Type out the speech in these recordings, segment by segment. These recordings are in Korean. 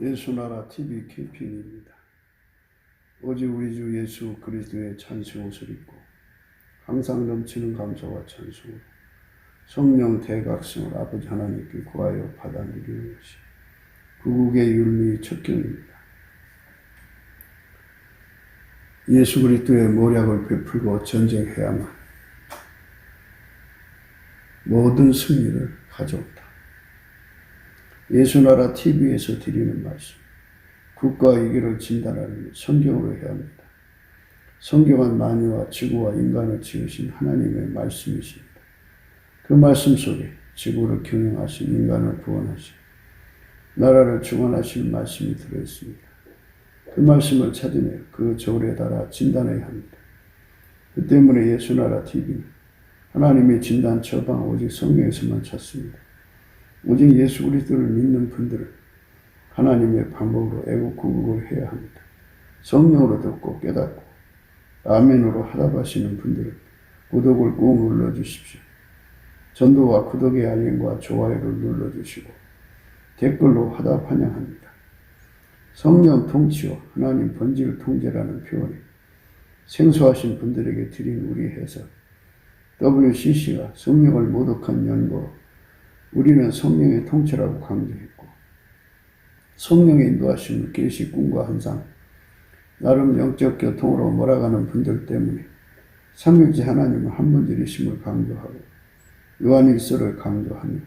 예수나라 TV 캠페인입니다. 오직 우리 주 예수 그리스도의 찬송 옷을 입고 항상 넘치는 감사와 찬송으로 성령 대각성을 아버지 하나님께 구하여 받아 누리는 것이 구국의 율미 첩경입니다. 예수 그리스도의 모략을 베풀고 전쟁해야만 모든 승리를 가져온다. 예수나라 TV에서 드리는 말씀, 국가 위기를 진단하는 성경으로 해야 합니다. 성경은 만유와 지구와 인간을 지으신 하나님의 말씀이십니다. 그 말씀 속에 지구를 경영하신 인간을 구원하신 나라를 주관하실 말씀이 들어있습니다. 그 말씀을 찾으며 그 저울에 따라 진단해야 합니다. 그 때문에 예수나라 TV는 하나님의 진단 처방 오직 성경에서만 찾습니다. 오직 예수 그리스도를 믿는 분들은 하나님의 방법으로 애국구국을 해야 합니다. 성령으로 듣고 깨닫고 아멘으로 하답하시는 분들은 구독을 꾹 눌러주십시오. 전도와 구독의 알림과 좋아요를 눌러주시고 댓글로 하답 환영합니다. 성령 통치와 하나님 본질 통제라는 표현이 생소하신 분들에게 드린 우리 해석, WCC가 성령을 모독한 연고로 우리는 성령의 통치라고 강조했고, 성령의 인도하심을 계시 꿈과 환상, 나름 영적 교통으로 몰아가는 분들 때문에 삼위일체 하나님은 한 분들이심을 강조하고 요한일서를 강조하며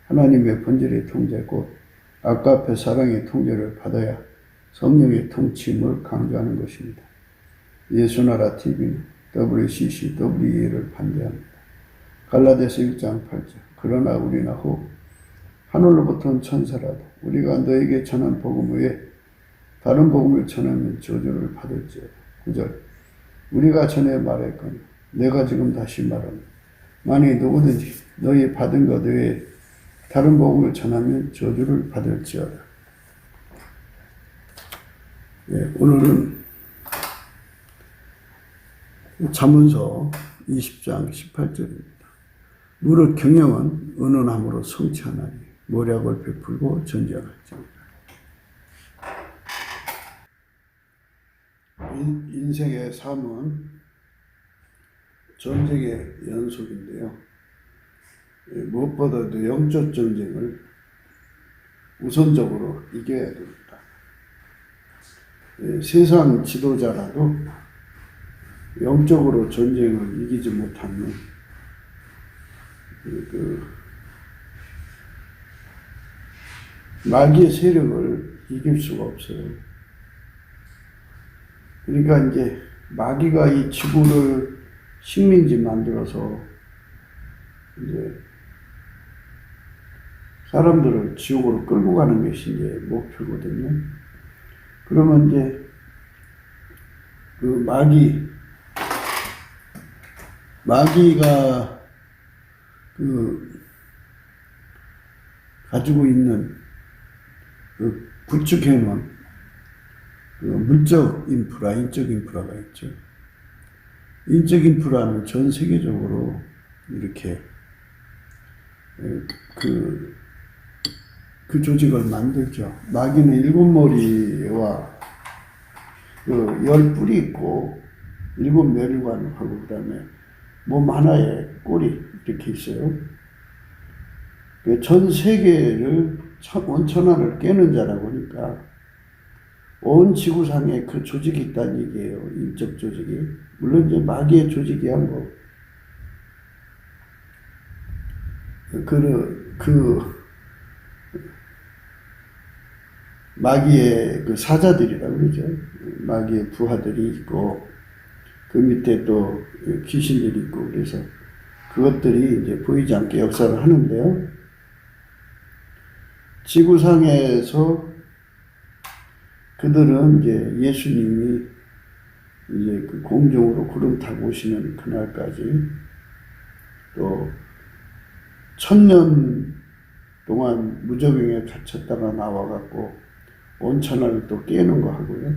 하나님의 본질의 통제 곧 아까페 사랑의 통제를 받아야 성령의 통치임을 강조하는 것입니다. 예수나라 TV는 WCC, WE를 반대합니다. 갈라디아서 1장 8절 그러나 우리나 혹 하늘로부터 온 천사라도 우리가 너에게 전한 복음 외에 다른 복음을 전하면 저주를 받을지어다. 9절 우리가 전에 말했거니 내가 지금 다시 말하노니 만일 누구든지 너희 받은 것 외에 다른 복음을 전하면 저주를 받을지어다. 오늘은 잠언서 20장 18절입니다. 무릇 경영은 은은함으로 성취하나니 모략을 베풀고 전쟁할지니라. 인생의 삶은 전쟁의 연속인데요. 무엇보다도 영적 전쟁을 우선적으로 이겨야 됩니다. 세상 지도자라도 영적으로 전쟁을 이기지 못하면 마귀의 세력을 이길 수가 없어요. 그러니까 이제 마귀가 이 지구를 식민지 만들어서 이제 사람들을 지옥으로 끌고 가는 것이 이제 목표거든요. 그러면 이제 그 마귀가 가지고 있는 구축해 놓은 물적 인프라, 인적 인프라가 있죠. 인적 인프라는 전 세계적으로 이렇게 그 조직을 만들죠. 마귀는 7머리와 10뿔이 있고 7멸관하고 그 다음에 몸 하나에 꼬리 이렇게 있어요. 전 세계를 온천하를 깨는 자라고 하니까 온 지구상에 그 조직이 있다는 얘기예요. 인적 조직이. 물론 이제 마귀의 조직이야 뭐. 마귀의 그 사자들이라고 그러죠. 마귀의 부하들이 있고 그 밑에 또 귀신들이 있고 그래서 그것들이 이제 보이지 않게 역사를 하는데요. 지구상에서 그들은 이제 예수님이 이제 그 공중으로 구름 타고 오시는 그날까지 또 1000년 동안 무적행에 갇혔다가 나와갖고 온 천하를 또 깨는 거 하고요.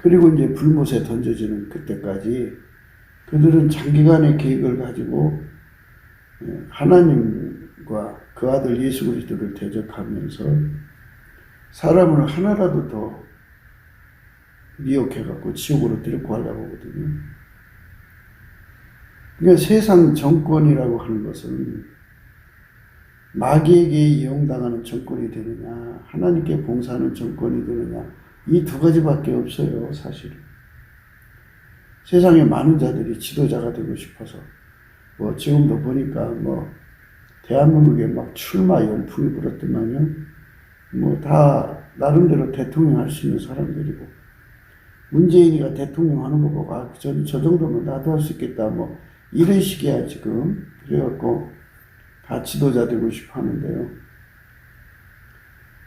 그리고 이제 불못에 던져지는 그때까지 그들은 장기간의 계획을 가지고 하나님과 그 아들 예수 그리스도를 대적하면서 사람을 하나라도 더 미혹해갖고 지옥으로 데리고 가려고 하거든요. 그러니까 세상 정권이라고 하는 것은 마귀에게 이용당하는 정권이 되느냐, 하나님께 봉사하는 정권이 되느냐, 이 두 가지밖에 없어요, 사실은. 세상에 많은 자들이 지도자가 되고 싶어서, 지금도 보니까 대한민국에 막 출마 열풍이 불었더만요. 다 나름대로 대통령 할 수 있는 사람들이고, 문재인이가 대통령 하는 거 보고, 저 정도면 나도 할 수 있겠다, 이런 식이야, 지금. 그래갖고, 다 지도자 되고 싶어 하는데요.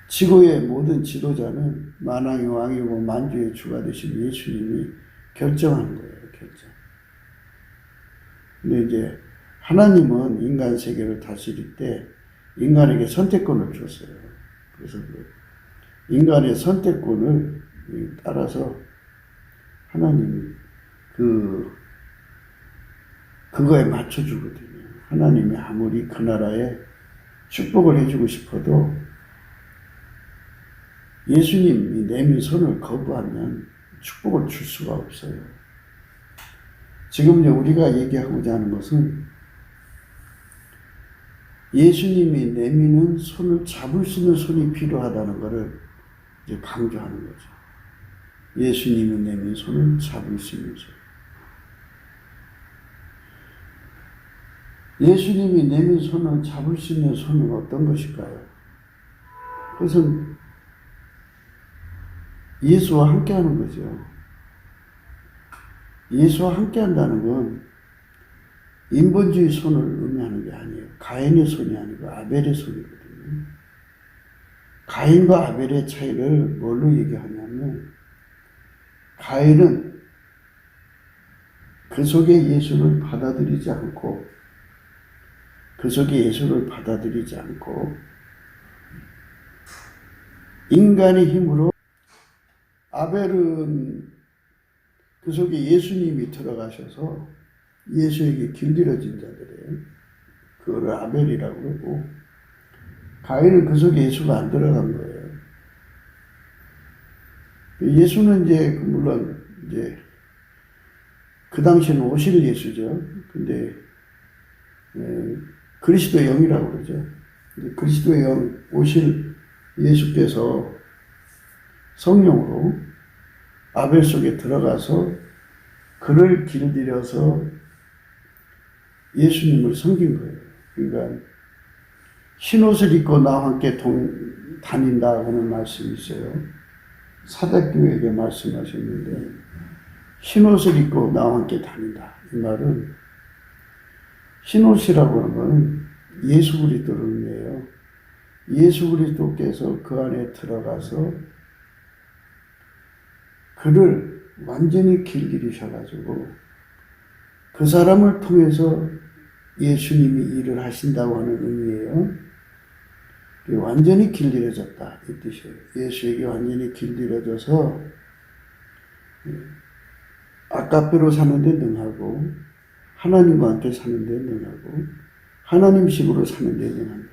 지구의 모든 지도자는 만왕의 왕이고 만주의 주가 되신 예수님이 결정하는 거예요, 결정. 근데 이제 하나님은 인간 세계를 다스릴 때 인간에게 선택권을 줬어요. 그래서 인간의 선택권을 따라서 하나님이 그거에 맞춰주거든요. 하나님이 아무리 그 나라에 축복을 해주고 싶어도 예수님이 내민 손을 거부하면 축복을 줄 수가 없어요. 지금 우리가 얘기하고자 하는 것은 예수님이 내미는 손을 잡을 수 있는 손이 필요하다는 것을 이제 강조하는 거죠. 예수님이 내민 손을 잡을 수 있는 손. 예수님이 내민 손을 잡을 수 있는 손은 어떤 것일까요? 그것은 예수와 함께 하는 거죠. 예수와 함께 한다는 건 인본주의 손을 의미하는 게 아니에요. 가인의 손이 아니고 아벨의 손이거든요. 가인과 아벨의 차이를 뭘로 얘기하냐면, 가인은 그 속에 예수를 받아들이지 않고, 인간의 힘으로, 아벨은 그 속에 예수님이 들어가셔서 예수에게 길들여진 자들이에요. 그거를 아벨이라고 그러고, 가인은 그 속에 예수가 안 들어간 거예요. 예수는 물론 그 당시에는 오실 예수죠. 근데 그리스도의 영이라고 그러죠. 그리스도의 영, 오실 예수께서 성령으로 아벨 속에 들어가서 그를 길들여서 예수님을 섬긴 거예요. 그러니까 흰옷을 입고 나와 함께 다닌다고는 말씀이 있어요. 사대교회에게 말씀하셨는데, 흰옷을 입고 나와 함께 다닌다. 이 말은 흰옷이라고 하는 것은 예수 그리스도를 의미해요. 예수 그리스도께서 그 안에 들어가서 그를 완전히 길들이셔가지고 그 사람을 통해서 예수님이 일을 하신다고 하는 의미예요. 완전히 길들여졌다 이 뜻이에요. 예수에게 완전히 길들여져서 아까페로 사는데 능하고, 하나님과 함께 사는데 능하고, 하나님식으로 사는데 능한다.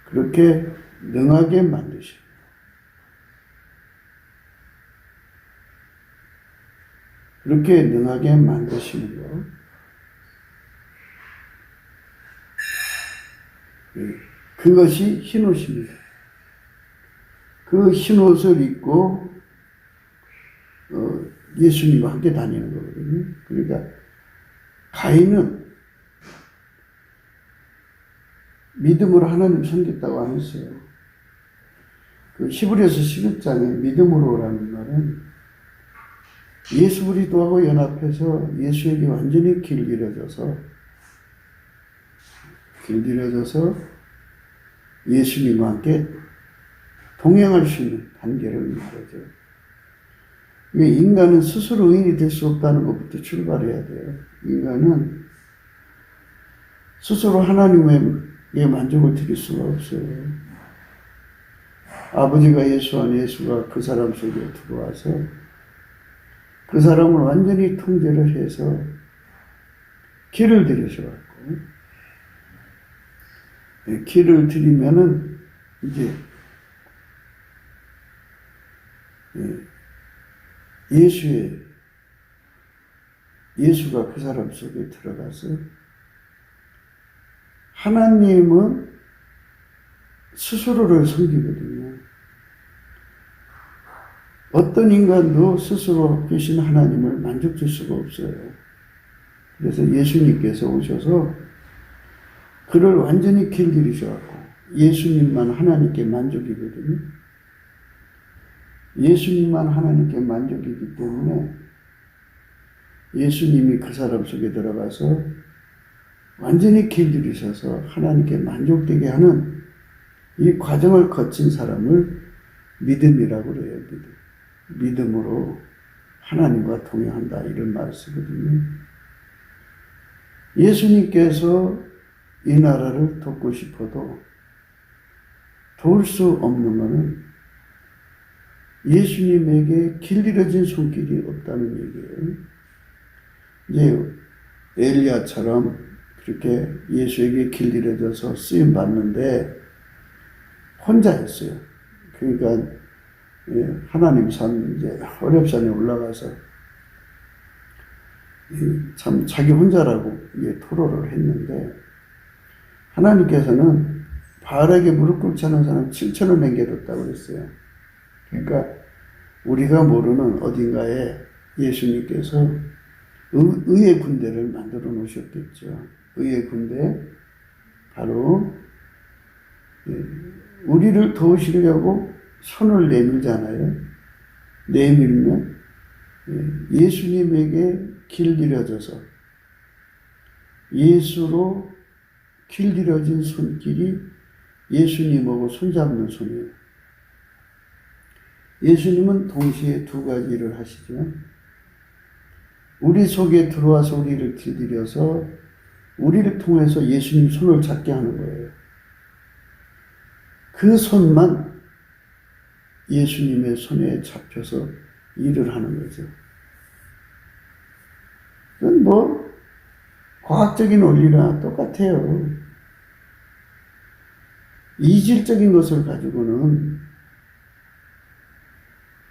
그렇게 능하게 만드십니다. 그렇게 능하게 만드시는 것, 그것이 흰옷입니다. 그 흰옷을 입고 예수님과 함께 다니는 거거든요. 그러니까 가인은 믿음으로 하나님 섬겼다고 안 했어요. 그 히브리서 11장에 믿음으로라는 말은 예수 그리스도하고 연합해서 예수에게 완전히 길들여져서 예수님과 함께 동행할 수 있는 단계를 말하죠. 인간은 스스로 의인이 될 수 없다는 것부터 출발해야 돼요. 인간은 스스로 하나님의 만족을 드릴 수가 없어요. 아버지가 예수 안에, 예수가 그 사람 속에 들어와서 그 사람을 완전히 통제를 해서 길을 들이셔갖고 기를 드리면은 이제 예수가 그 사람 속에 들어가서 하나님은 스스로를 섬기거든요. 어떤 인간도 스스로 계신 하나님을 만족 줄 수가 없어요. 그래서 예수님께서 오셔서 그를 완전히 길들이셔갖고 예수님만 하나님께 만족이거든요. 예수님만 하나님께 만족이기 때문에 예수님이 그 사람 속에 들어가서 완전히 길들이셔서 하나님께 만족되게 하는 이 과정을 거친 사람을 믿음이라고 그래요. 믿음으로 하나님과 동행한다 이런 말을 쓰거든요. 예수님께서 이 나라를 돕고 싶어도 도울 수 없는 것은 예수님에게 길들여진 손길이 없다는 얘기예요. 이제 엘리야처럼 그렇게 예수에게 길들여져서 쓰임 받는데 혼자 했어요. 그러니까 하나님 산 이제 호렙산에 올라가서 참 자기 혼자라고 토로를 했는데 하나님께서는 바알에게 무릎 꿇지 않은 사람 7천을 남겨뒀다고 그랬어요. 그러니까 우리가 모르는 어딘가에 예수님께서 의의 군대를 만들어 놓으셨겠죠. 의의 군대, 바로 우리를 도우시려고 손을 내밀잖아요. 내밀면 예수님에게 길들여져서 예수로 길들여진 손길이 예수님하고 손잡는 손이에요. 예수님은 동시에 두 가지 일을 하시지만 우리 속에 들어와서 우리를 길들여서 우리를 통해서 예수님 손을 잡게 하는 거예요. 그 손만 예수님의 손에 잡혀서 일을 하는 거죠. 그건 뭐 과학적인 원리랑 똑같아요. 이질적인 것을 가지고는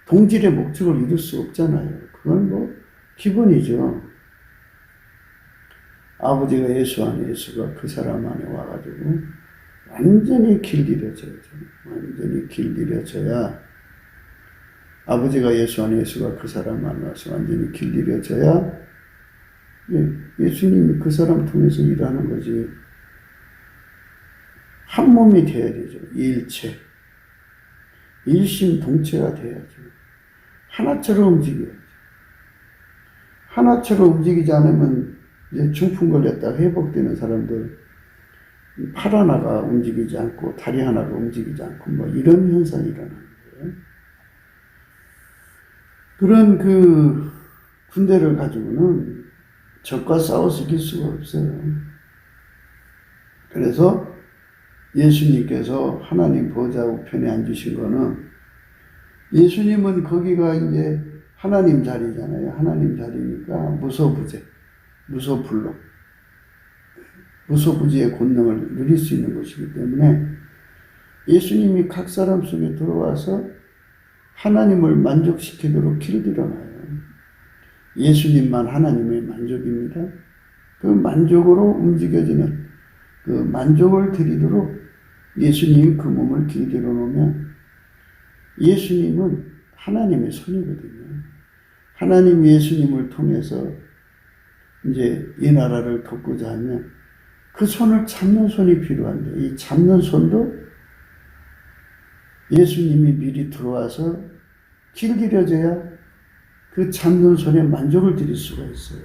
동질의 목적을 이룰 수 없잖아요. 그건 뭐 기본이죠. 아버지가 예수 안에, 예수가 그 사람 안에 와가지고 완전히 길들여져야죠. 완전히 길들여져야, 아버지가 예수 안에, 예수가 그 사람 안에 와서 완전히 길들여져야 예수님이 그 사람 통해서 일하는 거지. 한 몸이 돼야 되죠. 일체. 일심동체가 돼야죠. 하나처럼 움직여야죠. 하나처럼 움직이지 않으면 이제 중풍 걸렸다 회복되는 사람들, 팔 하나가 움직이지 않고 다리 하나가 움직이지 않고 뭐 이런 현상이 일어나는 거예요. 그런 그 군대를 가지고는 적과 싸워서 이길 수가 없어요. 그래서 예수님께서 하나님 보좌 우편에 앉으신 거는, 예수님은 거기가 이제 하나님 자리잖아요. 하나님 자리니까 무소부재, 무소불능, 무소부지의 권능을 누릴 수 있는 것이기 때문에 예수님이 각 사람 속에 들어와서 하나님을 만족시키도록 길들여놔요. 예수님만 하나님의 만족입니다. 그 만족으로 움직여지는, 그 만족을 드리도록 예수님이 그 몸을 길들여 놓으면 예수님은 하나님의 손이거든요. 하나님 예수님을 통해서 이제 이 나라를 돕고자 하면 그 손을 잡는 손이 필요한데, 이 잡는 손도 예수님이 미리 들어와서 길들여져야 그 잡는 손에 만족을 드릴 수가 있어요.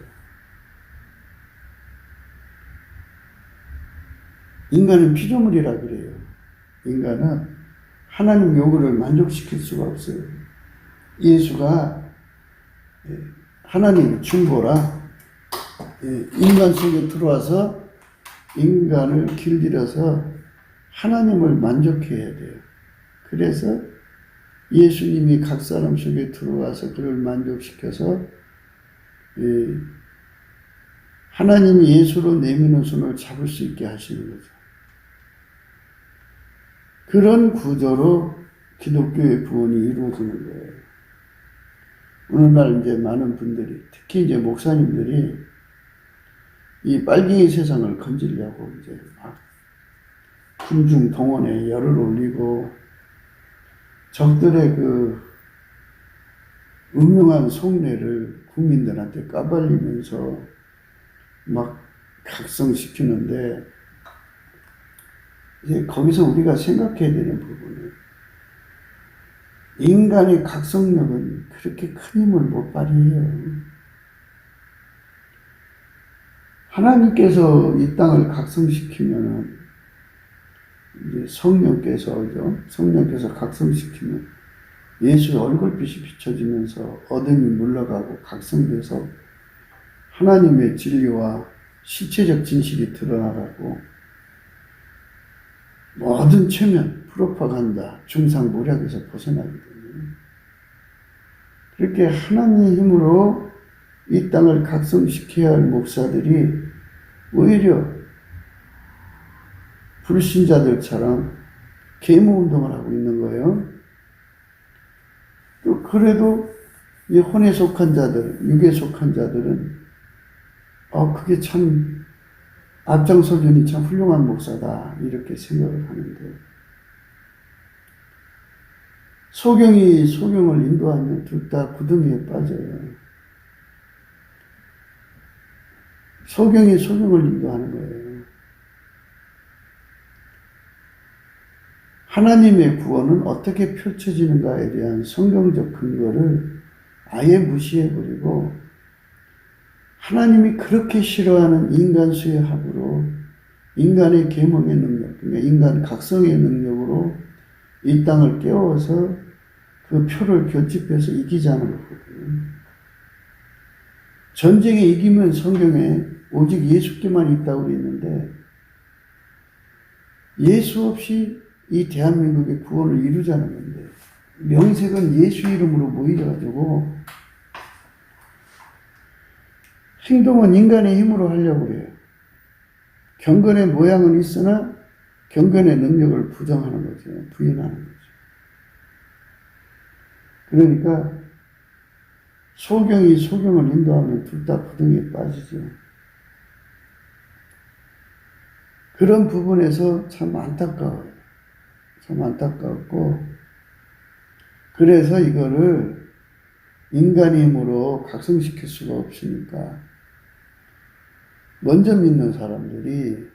인간은 피조물이라 그래요. 인간은 하나님 요구를 만족시킬 수가 없어요. 예수가 하나님의 중보라 인간 속에 들어와서 인간을 길들여서 하나님을 만족해야 돼요. 그래서 예수님이 각 사람 속에 들어와서 그를 만족시켜서 하나님이 예수로 내미는 손을 잡을 수 있게 하시는 거죠. 그런 구조로 기독교의 구원이 이루어지는 거예요. 오늘날 이제 많은 분들이, 특히 이제 목사님들이 이 빨갱이 세상을 건지려고 이제 막 군중 동원에 열을 올리고 적들의 그 음흉한 속내를 국민들한테 까발리면서 막 각성시키는데, 이제 거기서 우리가 생각해야 되는 부분은, 인간의 각성력은 그렇게 큰 힘을 못 발휘해요. 하나님께서 이 땅을 각성시키면은 이제 성령께서 각성시키면 예수의 얼굴빛이 비춰지면서 어둠이 물러가고 각성돼서 하나님의 진리와 실체적 진실이 드러나가고 모든 최면, 프로파간다, 중상모략에서 벗어나게 됩니다. 그렇게 하나님의 힘으로 이 땅을 각성시켜야 할 목사들이 오히려 불신자들처럼 계모운동을 하고 있는 거예요. 또 그래도 이 혼에 속한 자들, 육에 속한 자들은 그게 참 앞장서주니 참 훌륭한 목사다 이렇게 생각을 하는데, 소경이 소경을 인도하면 둘 다 구덩이에 빠져요. 소경이 소경을 인도하는 거예요. 하나님의 구원은 어떻게 펼쳐지는가에 대한 성경적 근거를 아예 무시해버리고 하나님이 그렇게 싫어하는 인간 수의 합으로 인간의 계몽의 능력, 그러니까 인간 각성의 능력으로 이 땅을 깨워서 그 표를 결집해서 이기자는 거거든요. 전쟁에 이기면 성경에 오직 예수께만 있다고 있는데, 예수 없이 이 대한민국의 구원을 이루자는 건데, 명색은 예수 이름으로 모이셔가지고 행동은 인간의 힘으로 하려고 해요. 경건의 모양은 있으나 경건의 능력을 부정하는 거죠. 부인하는 거죠. 그러니까 소경이 소경을 인도하면 둘 다 구덩이에 빠지죠. 그런 부분에서 참 안타까워요. 참 안타깝고, 그래서 이거를 인간의 힘으로 각성시킬 수가 없으니까 먼저 믿는 사람들이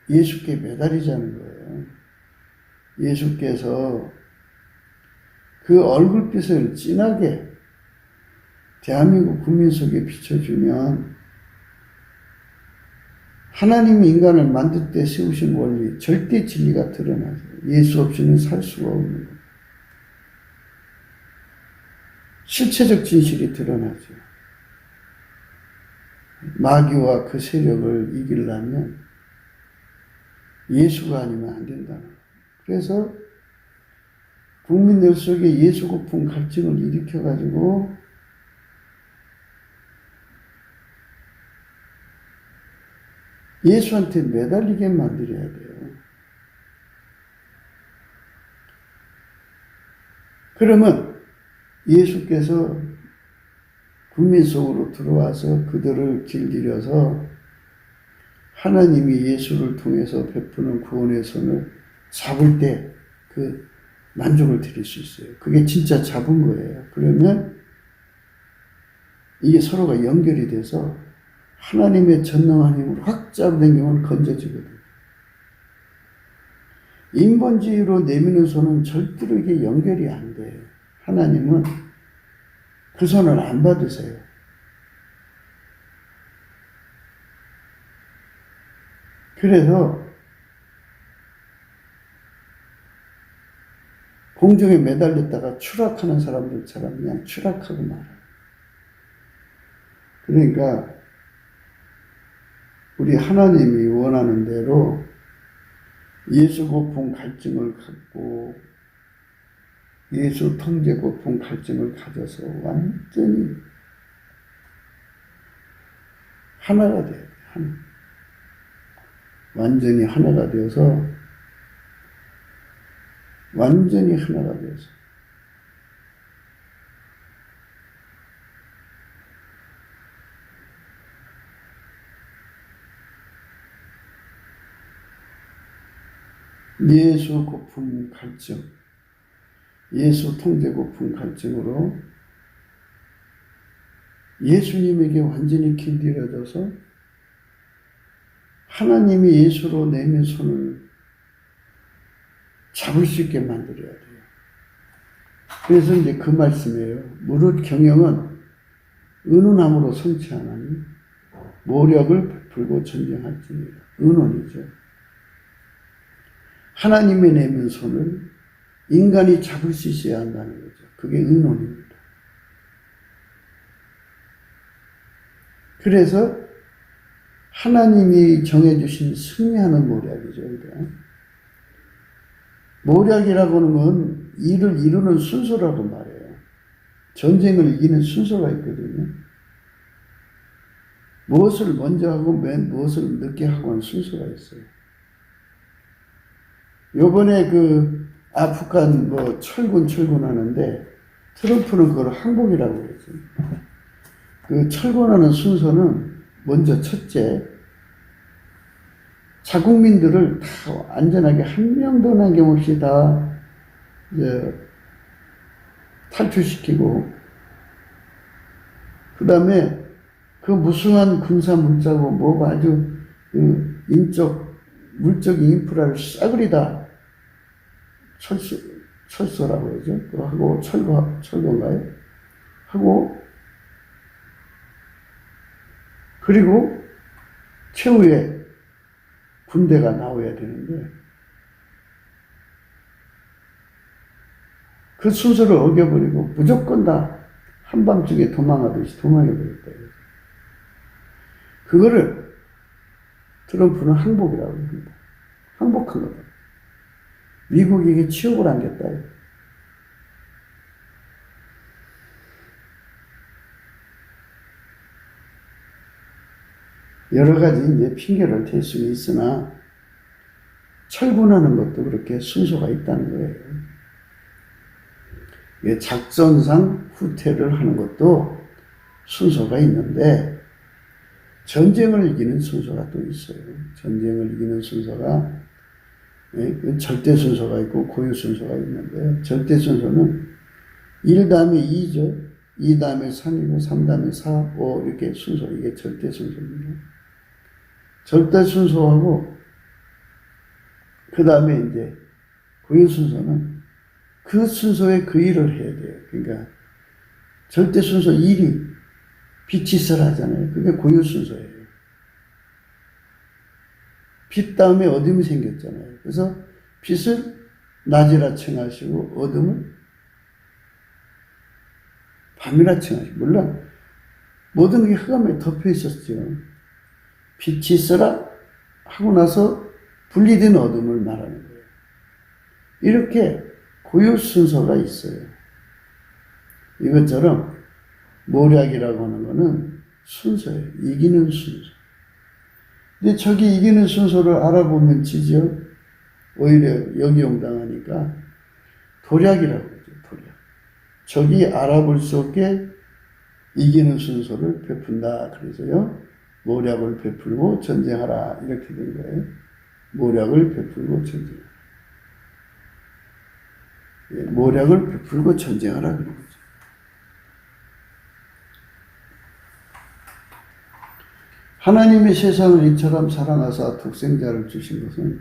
예수께 매달리자는 거예요. 예수께서 그 얼굴빛을 진하게 대한민국 국민 속에 비춰주면 하나님이 인간을 만들 때 세우신 원리, 절대 진리가 드러나죠. 예수 없이는 살 수가 없는 거예요. 실체적 진실이 드러나죠. 마귀와 그 세력을 이기려면 예수가 아니면 안 된다는 거예요. 그래서 국민들 속에 예수 고품 갈증을 일으켜가지고 예수한테 매달리게 만들어야 돼요. 그러면 예수께서 국민 속으로 들어와서 그들을 길들여서 하나님이 예수를 통해서 베푸는 구원의 손을 잡을 때 그 만족을 드릴 수 있어요. 그게 진짜 잡은 거예요. 그러면 이게 서로가 연결이 돼서 하나님의 전능한 힘으로 확 잡아당기면 건져지거든요. 인본주의로 내미는 손은 절대로 이게 연결이 안 돼요. 하나님은 그 손을 안 받으세요. 그래서 공중에 매달렸다가 추락하는 사람들처럼 그냥 추락하고 말아요. 그러니까 우리 하나님이 원하는 대로 예수 고품 갈증을 갖고 예수 통제 고품 갈증을 가져서 완전히 하나가 돼야 돼. 완전히 하나가 되어서 완전히 하나가 되어서 예수 고품 갈증, 예수 통제 고품 갈증으로 예수님에게 완전히 길들여져서 하나님이 예수로 내민 손을 잡을 수 있게 만들어야 돼요. 그래서 이제 그 말씀이에요. 무릇 경영은 은은함으로 성취하나니 모력을 베풀고 전쟁할지니라. 은원이죠. 하나님의 내민 손을 인간이 잡을 수 있어야 한다는 거죠. 그게 은원입니다. 그래서 하나님이 정해주신 승리하는 모략이죠. 모략이라고 하는 건 일을 이루는 순서라고 말해요. 전쟁을 이기는 순서가 있거든요. 무엇을 먼저 하고 무엇을 늦게 하고 하는 순서가 있어요. 요번에 그 아프간 철군하는데 트럼프는 그걸 항복이라고 그러죠. 그 철군하는 순서는 먼저 첫째, 자국민들을 다 안전하게 한 명도 남김없이 다 탈출시키고, 그 다음에 그 무수한 군사 물자고 뭐가 아주 그 물적인 인프라를 싸그리 다 철수라고 그러죠. 그거 하고 철거인가요? 하고, 그리고 최후에 군대가 나와야 되는데 그 순서를 어겨버리고 무조건 다 한밤중에 도망하듯이 도망해버렸다. 그거를 트럼프는 항복이라고 합니다. 항복한 거다. 미국에게 치욕을 안겼다. 여러 가지 이제 핑계를 댈 수는 있으나 철군하는 것도 그렇게 순서가 있다는 거예요. 작전상 후퇴를 하는 것도 순서가 있는데 전쟁을 이기는 순서가 또 있어요. 전쟁을 이기는 순서가 절대 순서가 있고 고유 순서가 있는데 절대 순서는 1 다음에 2죠. 2 다음에 3이고 3 다음에 4, 5 이렇게 순서, 이게 절대 순서입니다. 절대 순서하고 그 다음에 이제 고유 순서는 그 순서에 그 일을 해야 돼요. 그러니까 절대 순서 1이 빛이 있어라 하잖아요. 그게 고유 순서예요. 빛 다음에 어둠이 생겼잖아요. 그래서 빛을 낮이라 칭하시고 어둠을 밤이라 칭하시고, 물론 모든 게 흑암에 덮여 있었죠. 빛이 있어라 하고 나서 분리된 어둠을 말하는 거예요. 이렇게 고유 순서가 있어요. 이것처럼 모략이라고 하는 거는 순서예요. 이기는 순서. 근데 저기 이기는 순서를 알아보면 지죠. 오히려 역이용당하니까 도략이라고 하죠. 도략. 저기 알아볼 수 없게 이기는 순서를 베푼다. 그래서요. 모략을 베풀고 전쟁하라. 이렇게 된 거예요. 모략을 베풀고 전쟁하라. 모략을 베풀고 전쟁하라. 그런 거죠. 하나님이 세상을 이처럼 사랑하사 독생자를 주신 것은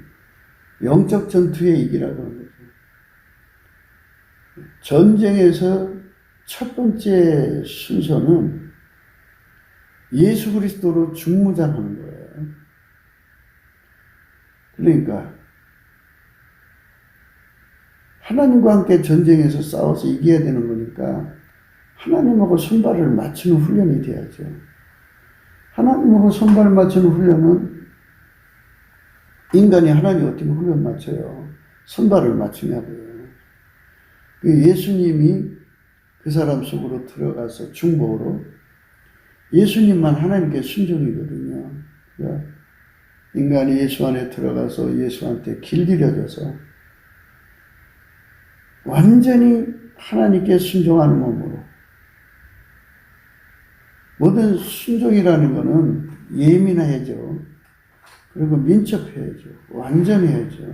영적 전투의 이기라고 하는 거죠. 전쟁에서 첫 번째 순서는 예수 그리스도로 중무장하는 거예요. 그러니까 하나님과 함께 전쟁에서 싸워서 이겨야 되는 거니까 하나님하고 손발을 맞추는 훈련이 돼야죠. 하나님하고 손발 맞추는 훈련은 인간이 하나님 어떻게 훈련 맞춰요? 손발을 맞추냐고요. 예수님이 그 사람 속으로 들어가서 중보로 예수님만 하나님께 순종이거든요. 그러니까 인간이 예수 안에 들어가서 예수한테 길들여져서 완전히 하나님께 순종하는 몸으로. 모든 순종이라는 것은 예민해야죠. 그리고 민첩해야죠. 완전히 해야죠.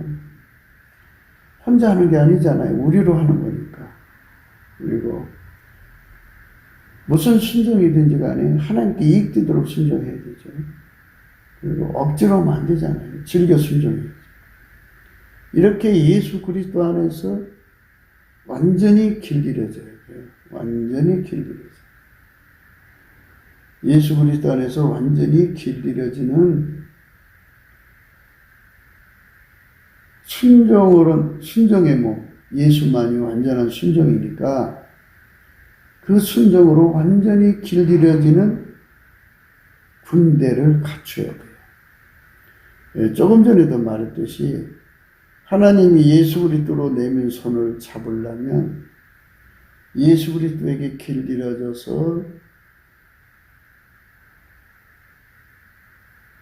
혼자 하는 게 아니잖아요. 우리로 하는 거니까. 그리고 무슨 순종이든지 간에 하나님께 이익되도록 순종해야 되죠. 그리고 억지로 하면 안 되잖아요. 즐겨 순종해야죠. 이렇게 예수 그리스도 안에서 완전히 길들여져야 돼요. 완전히 길들여져요. 예수 그리스도 안에서 완전히 길들여지는 순종의 몸, 예수만이 완전한 순종이니까 그 순종으로 완전히 길들여지는 군대를 갖춰야 돼요. 조금 전에도 말했듯이 하나님이 예수 그리스도로 내민 손을 잡으려면 예수 그리스도에게 길들여져서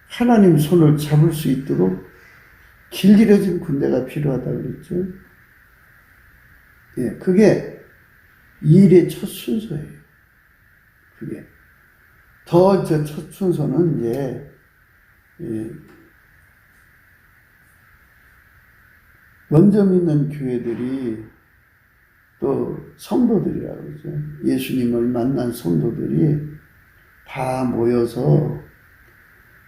하나님 손을 잡을 수 있도록 길들여진 군대가 필요하다고 그랬죠. 예, 그게 일의 첫 순서예요. 그게. 더 첫 순서는 이제, 먼저 믿는 교회들이 또 성도들이라고 그러죠. 예수님을 만난 성도들이 다 모여서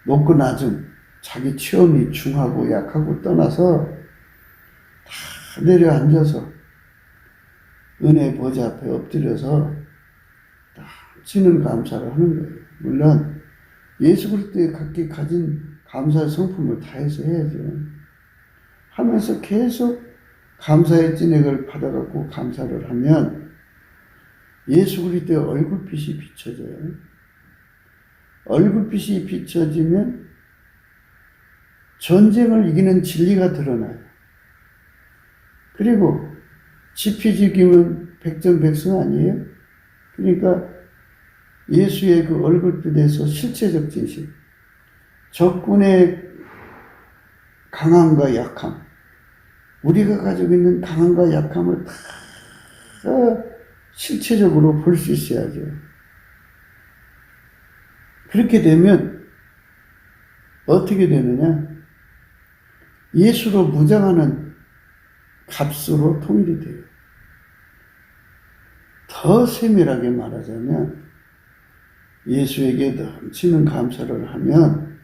높고 낮음, 자기 체험이 중하고 약하고 떠나서 다 내려앉아서 은혜 보좌 앞에 엎드려서 다 지는 감사를 하는 거예요. 물론 예수 그리스도에 각기 가진 감사의 성품을 다해서 해야죠. 하면서 계속 감사의 진액을 받아갖고 감사를 하면 예수 그리스도의 얼굴빛이 비춰져요. 얼굴빛이 비춰지면 전쟁을 이기는 진리가 드러나요. 그리고 지피지기면 백전백승 아니에요? 그러니까 예수의 그 얼굴빛에서 실체적 진실, 적군의 강함과 약함, 우리가 가지고 있는 강함과 약함을 다 실체적으로 볼 수 있어야죠. 그렇게 되면 어떻게 되느냐? 예수로 무장하는 값으로 통일이 돼요. 더 세밀하게 말하자면 예수에게 넘치는 감사를 하면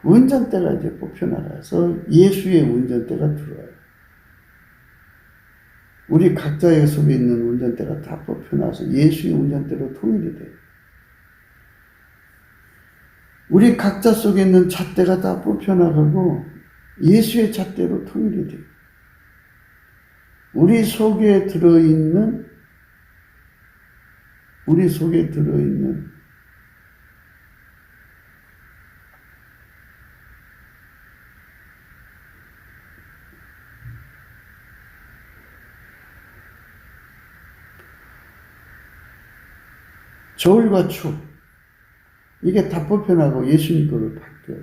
운전대가 이제 뽑혀나가서 예수의 운전대가 들어와요. 우리 각자의 속에 있는 운전대가 다 뽑혀나서 예수의 운전대로 통일이 돼요. 우리 각자 속에 있는 잣대가 다 뽑혀나가고 예수의 잣대로 통일이 돼요. 우리 속에 들어있는 저울과 축, 이게 다 뽑혀나고 예수님 거로 바뀌어요.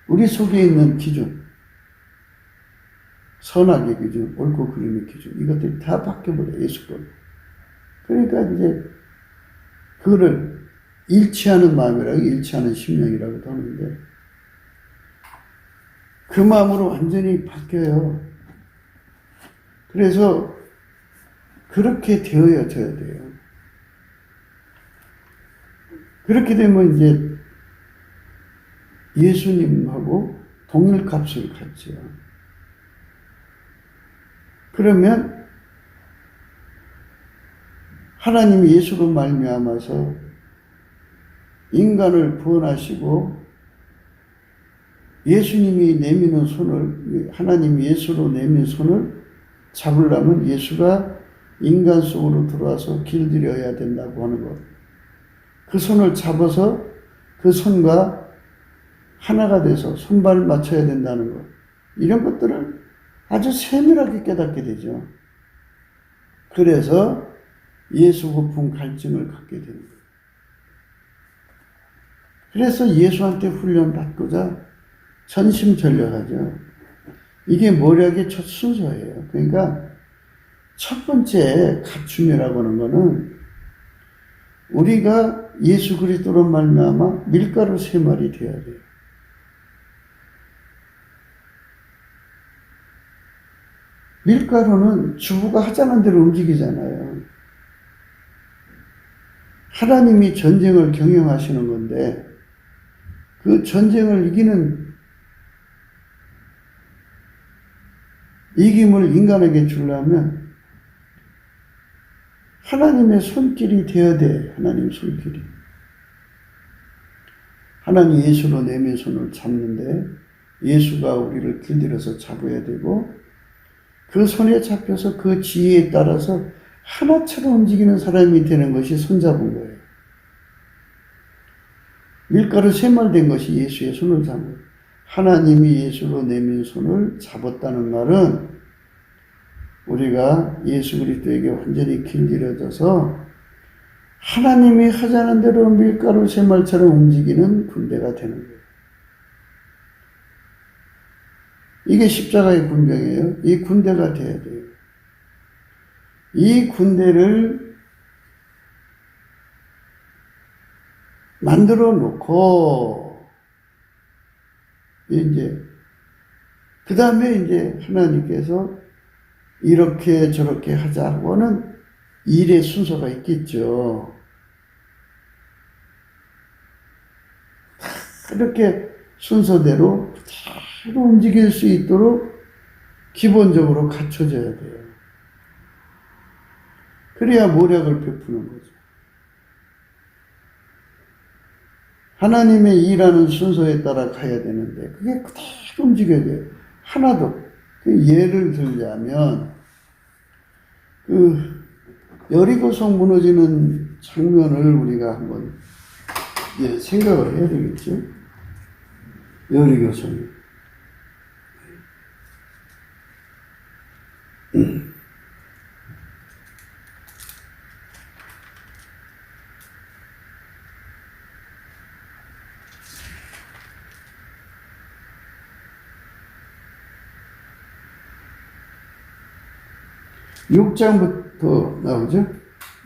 우리 속에 있는 기준, 선악의 기준, 옳고 그름의 기준, 이것들이 다 바뀌어버려요. 예수 거로. 그러니까 이제 그거를 일치하는 마음이라고, 일치하는 심령이라고도 하는데 그 마음으로 완전히 바뀌어요. 그래서 그렇게 되어져야 돼요. 그렇게 되면 이제 예수님하고 동일값을 갖죠. 그러면 하나님이 예수로 말미암아서 인간을 구원하시고 예수님이 내미는 손을, 하나님이 예수로 내민 손을 잡으려면 예수가 인간 속으로 들어와서 길들여야 된다고 하는 것. 그 손을 잡아서 그 손과 하나가 돼서 손발을 맞춰야 된다는 것. 이런 것들을 아주 세밀하게 깨닫게 되죠. 그래서 예수 고품 갈증을 갖게 되는 거예요. 그래서 예수한테 훈련받고자 전심전력하죠. 이게 모략의 첫 순서예요. 그러니까 첫 번째 갖춤이라고 하는 거는 우리가 예수 그리스도로 말미암아 밀가루 3마리 되어야 돼요. 밀가루는 주부가 하자는 대로 움직이잖아요. 하나님이 전쟁을 경영하시는 건데 그 전쟁을 이김을 인간에게 주려면 하나님의 손길이 되어야 돼. 하나님 손길이. 하나님 예수로 내민 손을 잡는데 예수가 우리를 길들여서 잡아야 되고 그 손에 잡혀서 그 지혜에 따라서 하나처럼 움직이는 사람이 되는 것이 손잡은 거예요. 밀가루 3말 된 것이 예수의 손을 잡은 거예요. 하나님이 예수로 내민 손을 잡았다는 말은 우리가 예수 그리스도에게 완전히 길들여져서 하나님이 하자는 대로 밀가루 3말처럼 움직이는 군대가 되는 거예요. 이게 십자가의 군병이에요. 이 군대가 돼야 돼요. 이 군대를 만들어 놓고 그 다음에 하나님께서 이렇게 저렇게 하자고는 일의 순서가 있겠죠. 이렇게 순서대로 잘 움직일 수 있도록 기본적으로 갖춰져야 돼요. 그래야 모략을 베푸는 거죠. 하나님의 일하는 순서에 따라 가야 되는데 그게 그대로 움직여야 돼요. 하나도. 예를 들자면 여리고성 무너지는 장면을 우리가 한번 생각을 해야 되겠죠. 여리고성. 6장부터 나오죠.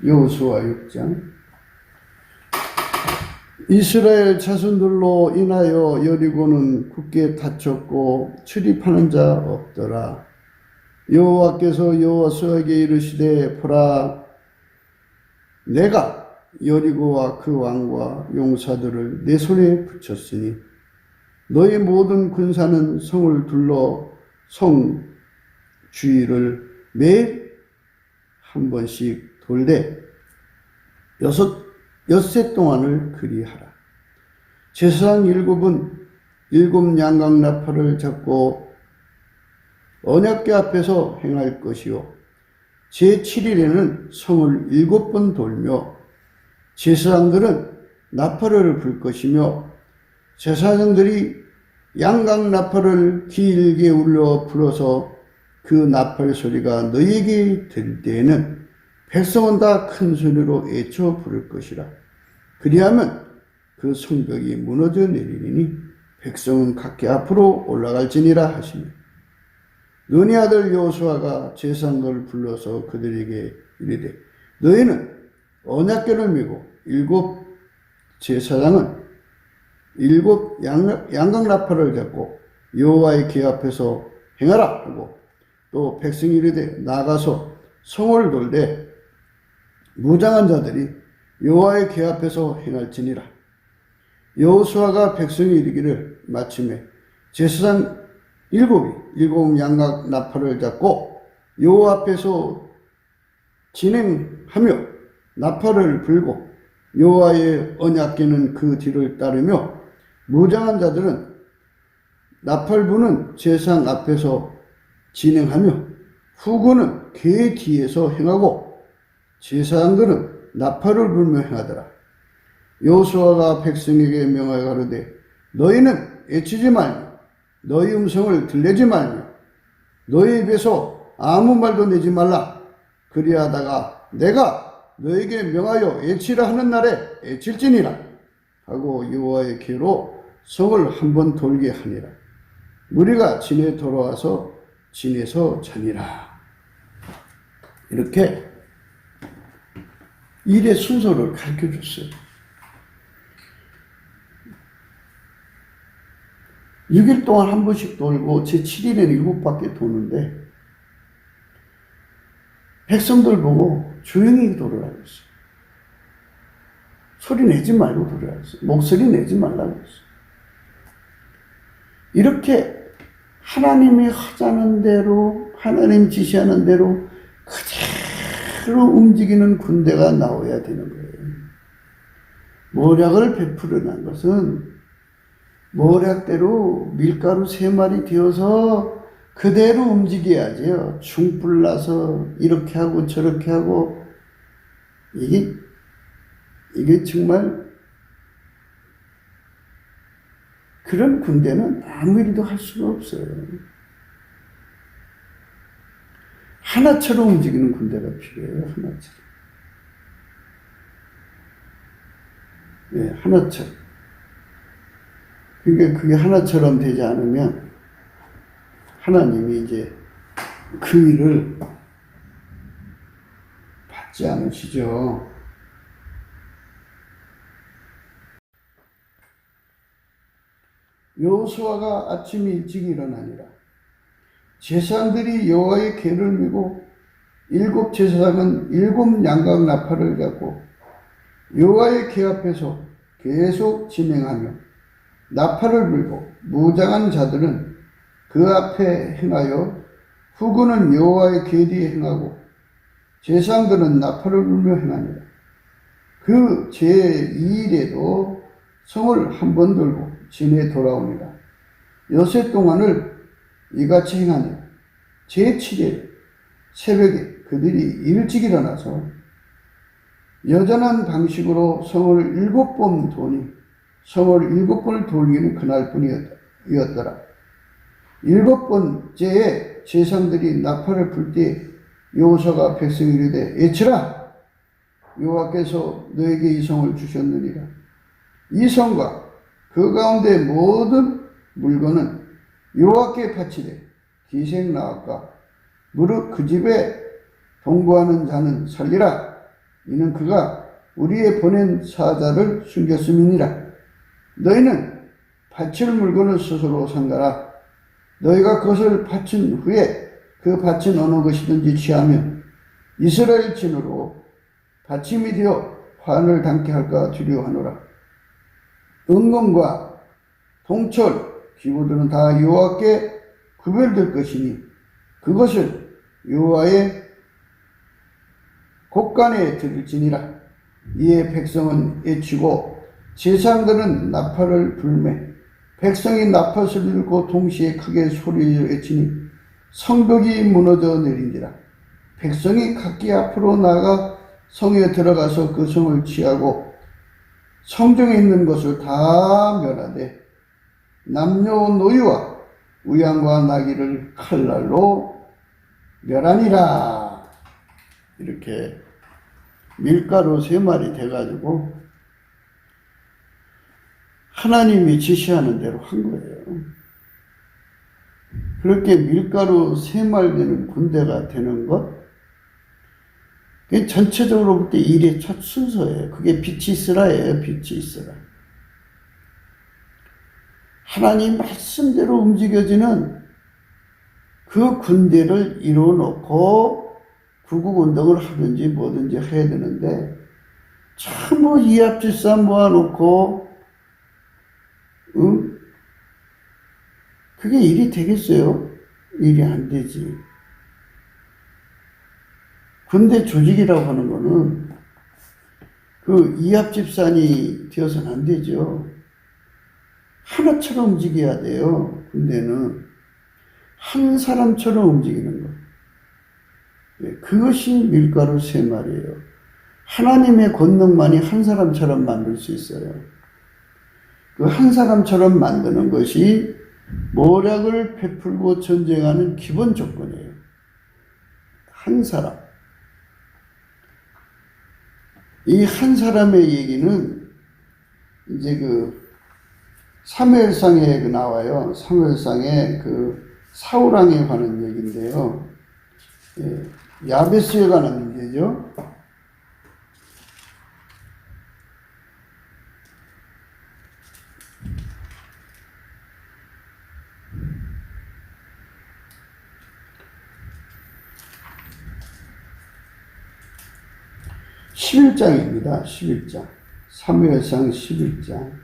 여호수아 6장. 이스라엘 자손들로 인하여 여리고는 굳게 닫혔고 출입하는 자 없더라. 여호와께서 여호수아에게 이르시되 보라, 내가 여리고와 그 왕과 용사들을 내 손에 붙였으니 너희 모든 군사는 성을 둘러 성 주위를 매일 한 번씩 돌되 엿새 동안을 그리하라. 제사장 7은 7 양각 나팔을 잡고 언약궤 앞에서 행할 것이요 제7일에는 성을 7번 돌며 제사장들은 나팔을 불 것이며 제사장들이 양각 나팔을 길게 울려 불어서 그 나팔 소리가 너희에게 들릴 때에는 백성은 다 큰 소리로 애쳐 부를 것이라. 그리하면 그 성벽이 무너져 내리니 백성은 각기 앞으로 올라갈지니라 하시며, 눈의 아들 여호수아가 제사장들을 불러서 그들에게 이르되 너희는 언약궤를 메고 7 제사장은 7 양각 나팔을 잡고 여호와의 궤 앞에서 행하라 하고, 또 백성이 이르되 나가서 성을 돌되 무장한 자들이 여호와의 궤 앞에서 행할지니라. 여호수아가 백성이 이르기를 마침에 제사장 7 양각 나팔을 잡고 여호와 앞에서 진행하며 나팔을 불고 여호와의 언약궤는 그 뒤를 따르며 무장한 자들은 나팔 부는 제사장 앞에서 진행하며 후군은 궤 뒤에서 행하고 제사장들은 나팔을 불며 행하더라. 여호수아가 백성에게 명하여 가로되 너희는 애치지 말며 너희 음성을 들내지 말며 너희 입에서 아무 말도 내지 말라. 그리하다가 내가 너에게 명하여 애치라 하는 날에 애칠지니라 하고 여호와의 궤로 성을 한번 돌게 하니라. 무리가 진에 돌아와서 진에서 전이라. 이렇게 일의 순서를 가르쳐 줬어요. 6일 동안 한 번씩 돌고 제7일에는 7바퀴 도는데 백성들 보고 조용히 돌으라고 했어요. 소리 내지 말고 돌으라고 했어요. 목소리 내지 말라고 했어요. 이렇게 하나님이 하자는 대로, 하나님 지시하는 대로 그대로 움직이는 군대가 나와야 되는 거예요. 모략을 베풀어낸 것은 모략대로 밀가루 3마리 되어서 그대로 움직여야죠. 중불 나서 이렇게 하고 저렇게 하고 이게 정말 그런 군대는 아무 일도 할 수가 없어요. 하나처럼 움직이는 군대가 필요해요. 하나처럼. 네, 하나처럼. 그러니까 그게 하나처럼 되지 않으면 하나님이 이제 그 일을 받지 않으시죠. 여호수아가 아침에 일찍 일어나니라. 제사장들이 여호와의 궤를 메고 7 제사장은 7 양각 나팔을 잡고 여호와의 궤 앞에서 계속 진행하며 나팔을 불고 무장한 자들은 그 앞에 행하여 후군은 여호와의 궤 뒤에 행하고 제사장들은 나팔을 불며 행하니라. 그 제2일에도 성을 한 번 돌고 진에 돌아오니라. 여세 동안을 이같이 행하니 제7일 새벽에 그들이 일찍 일어나서 여전한 방식으로 성을 7번 도니 성을 7번을 돌기는 그날뿐이었더라. 7번째에 제사장들이 나팔을 불 때 여호수아가 백성이 이르되 외치라. 여호와께서 너에게 이 성을 주셨느니라. 이 성과 그 가운데 모든 물건은 여호와께 바치되 기생나귀과 무릇 그 집에 동거하는 자는 살리라. 이는 그가 우리의 보낸 사자를 숨겼음이니라. 너희는 바칠 물건을 스스로 상가라. 너희가 그것을 바친 후에 그 바친 어느 것이든지 취하면 이스라엘 진으로 바침이 되어 환을 당케 할까 두려워하노라. 은금과 동철, 기구들은 다 여호와께 구별될 것이니 그것을 여호와의 곳간에 드릴지니라. 이에 백성은 외치고 제사장들은 나팔을 불매 백성이 나팔을 들고 동시에 크게 소리를 외치니 성벽이 무너져 내린지라. 백성이 각기 앞으로 나가 성에 들어가서 그 성을 취하고 성중에 있는 것을 다 멸하되 남녀노이와 우양과 나귀를 칼날로 멸하니라. 이렇게 밀가루 3마리 돼가지고 하나님이 지시하는 대로 한 거예요. 그렇게 밀가루 3마리 되는 군대가 되는 것, 그게 전체적으로 볼 때 일의 첫 순서예요. 그게 빛이 있으라예요. 빛이 있으라. 하나님 말씀대로 움직여지는 그 군대를 이루어놓고 구국운동을 하든지 뭐든지 해야 되는데 전부 이합질사 모아놓고 그게 일이 되겠어요? 일이 안 되지. 군대 조직이라고 하는 거는 그 이합집산이 되어서는 안 되죠. 하나처럼 움직여야 돼요. 군대는 한 사람처럼 움직이는 거. 그것이 밀가루 3마리예요. 하나님의 권능만이 한 사람처럼 만들 수 있어요. 그 한 사람처럼 만드는 것이 모략을 베풀고 전쟁하는 기본 조건이에요. 한 사람. 이 한 사람의 얘기는 이제 그 사무엘상에 나와요. 사무엘상에 그 사울왕에 관한 얘기인데요. 예, 야베스에 관한 문제죠. (11장입니다) 11장 사무엘상 11장.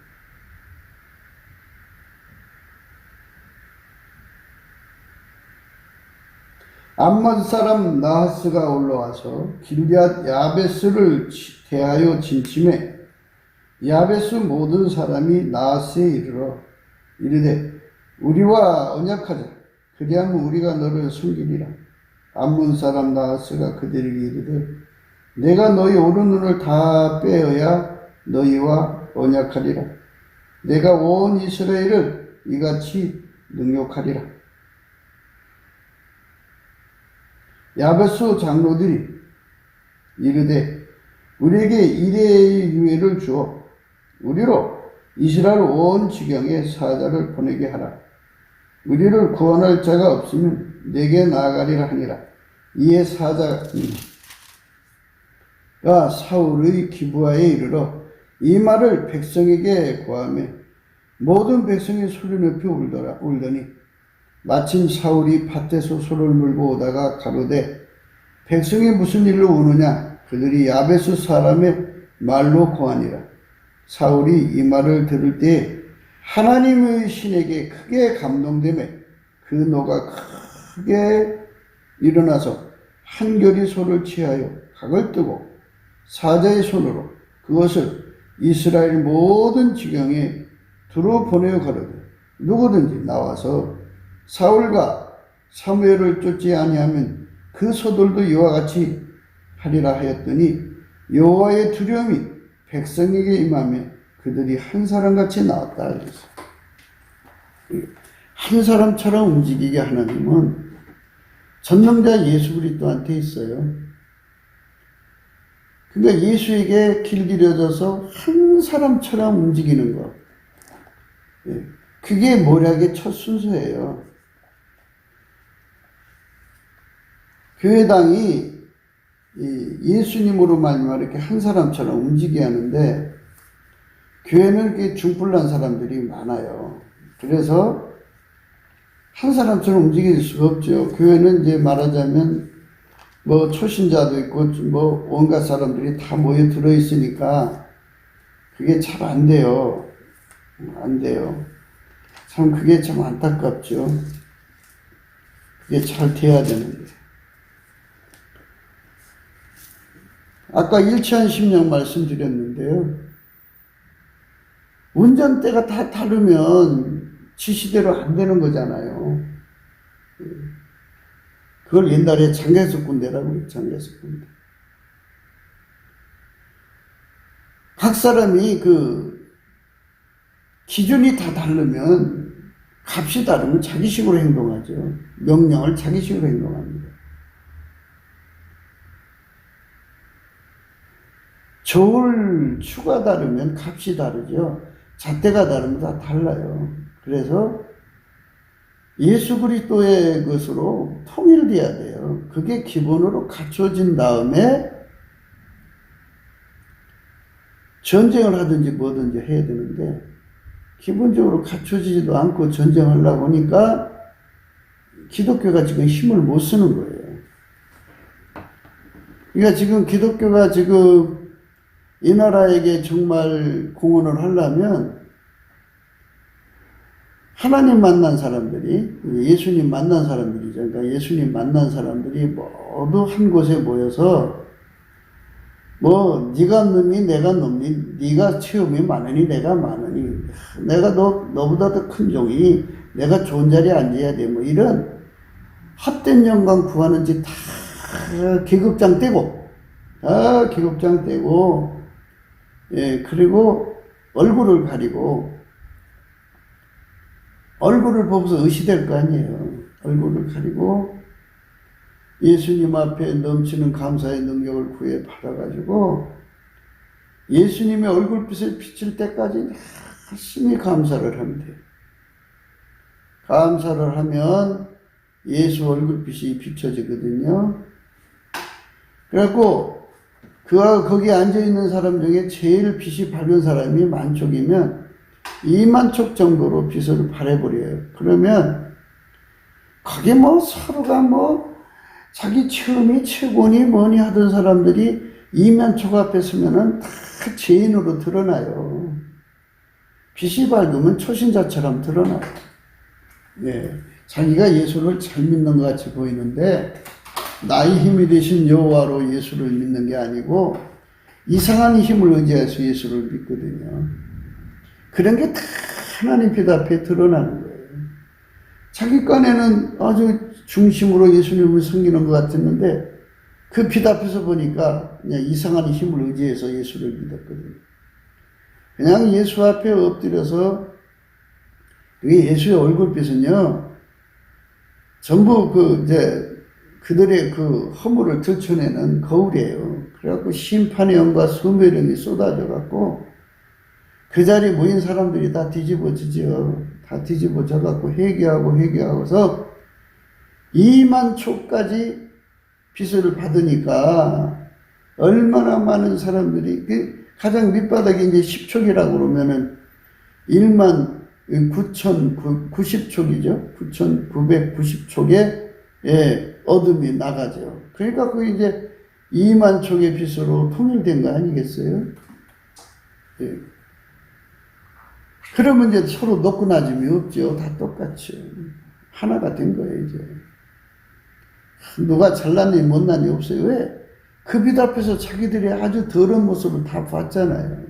암몬 사람 나하스가 올라와서 길앗 야베스를 대하여 진침해 야베스 모든 사람이 나하스에 이르러 이르되 우리와 언약하자. 그리하면 우리가 너를 섬기리라. 암몬 사람 나하스가 그들에게 이르되 내가 너희 오른눈을 다 빼어야 너희와 언약하리라. 내가 온 이스라엘을 이같이 능욕하리라. 야베스 장로들이 이르되 우리에게 이레의 유예를 주어 우리로 이스라엘 온 지경에 사자를 보내게 하라. 우리를 구원할 자가 없으면 내게 나아가리라 하니라. 이에 사자가 사울의 기브아에 이르러 이 말을 백성에게 고하며 모든 백성이 소리 높여 울더니 마침 사울이 밭에서 소를 물고 오다가 가로되 백성이 무슨 일로 우느냐. 그들이 야베스 사람의 말로 고하니라. 사울이 이 말을 들을 때에 하나님의 신에게 크게 감동되며 그 노가 크게 일어나서 한결이 소를 취하여 각을 뜨고 사자의 손으로 그것을 이스라엘 모든 지경에 두루 보내어 가로되 누구든지 나와서 사울과 사무엘을 쫓지 아니하면 그 소들도 이와 같이 하리라 하였더니 여호와의 두려움이 백성에게 임하며 그들이 한 사람같이 나왔다. 그래서 한 사람처럼 움직이게 하나님은 전능자 예수 그리스도한테 있어요. 그러니까 예수에게 길들여져서 한 사람처럼 움직이는 것. 그게 모략의 첫 순서예요. 교회당이 예수님으로 말미암아 이렇게 한 사람처럼 움직여야 하는데 교회는 이렇게 중불난 사람들이 많아요. 그래서 한 사람처럼 움직일 수가 없죠. 교회는 이제 말하자면 뭐 초신자도 있고 뭐 온갖 사람들이 다 모여 들어 있으니까 그게 잘 안 돼요. 안 돼요. 참 그게 참 안타깝죠. 그게 잘 돼야 되는데. 아까 일치한 심령 말씀드렸는데요. 운전대가 다 다르면 지시대로 안 되는 거잖아요. 그걸 옛날에 장개석 군대라고 그래요. 장개석 군대. 각 사람이 그 기준이 다 다르면 값이 다르면 자기식으로 행동하죠. 명령을 자기식으로 행동합니다. 저울 추가 다르면 값이 다르죠. 잣대가 다르면 다 달라요. 그래서 예수 그리스도의 것으로 통일돼야 돼요. 그게 기본으로 갖춰진 다음에 전쟁을 하든지 뭐든지 해야 되는데 기본적으로 갖춰지지도 않고 전쟁하려고 하니까 기독교가 지금 힘을 못 쓰는 거예요. 그러니까 지금 기독교가 지금 이 나라에게 정말 공헌을 하려면 하나님 만난 사람들이, 예수님 만난 사람들이죠. 그러니까 예수님 만난 사람들이 모두 한 곳에 모여서 뭐 네가 놈이 내가 놈이 네가 체험이 많으니 내가 많으니 내가 너보다 더 큰 종이 내가 좋은 자리에 앉아야 돼. 뭐 이런 헛된 영광 구하는 짓 다 계급장 떼고 계급장 떼고 그리고 얼굴을 가리고 얼굴을 보고서 의시될 거 아니에요. 얼굴을 가리고 예수님 앞에 넘치는 감사의 능력을 구해 받아가지고 예수님의 얼굴빛을 비칠 때까지 열심히 감사를 하면 돼요. 감사를 하면 예수 얼굴빛이 비춰지거든요. 그래갖고 그가 거기 앉아있는 사람 중에 제일 빛이 밝은 사람이 만촉이면 2만촉 정도로 빛을 발해버려요. 그러면 거기 뭐 서로가 뭐 자기 처음이 최고니 뭐니 하던 사람들이 2만촉 앞에 서면은 다 죄인으로 드러나요. 빛이 밝으면 초신자처럼 드러나요. 네. 자기가 예수를 잘 믿는 것 같이 보이는데 나의 힘이 되신 여호와로 예수를 믿는 게 아니고 이상한 힘을 의지해서 예수를 믿거든요. 그런 게 다 하나님 빛 앞에 드러나는 거예요. 자기 깐에는 아주 중심으로 예수님을 섬기는 것 같았는데 그 빛 앞에서 보니까 그냥 이상한 힘을 의지해서 예수를 믿었거든요. 그냥 예수 앞에 엎드려서 예수의 얼굴빛은요 전부 그들의 그 허물을 들춰내는 거울이에요. 그래갖고 심판의 영과 소멸의 영이 쏟아져갖고 그 자리에 모인 사람들이 다 뒤집어지죠. 다 뒤집어져갖고 회개하고서 2만초까지 빛을 받으니까 얼마나 많은 사람들이 가장 밑바닥이 이제 10촉이라고 그러면은 1만 9,090촉이죠. 9,990촉에 어둠이 나가죠. 그러니까 그 이제 2만 촉의 빛으로 통일된 거 아니겠어요? 예. 그러면 이제 서로 높고 낮음이 없죠. 다 똑같죠. 하나가 된 거예요, 이제. 누가 잘났니 못났니 없어요. 왜? 그 빛 앞에서 자기들이 아주 더러운 모습을 다 봤잖아요.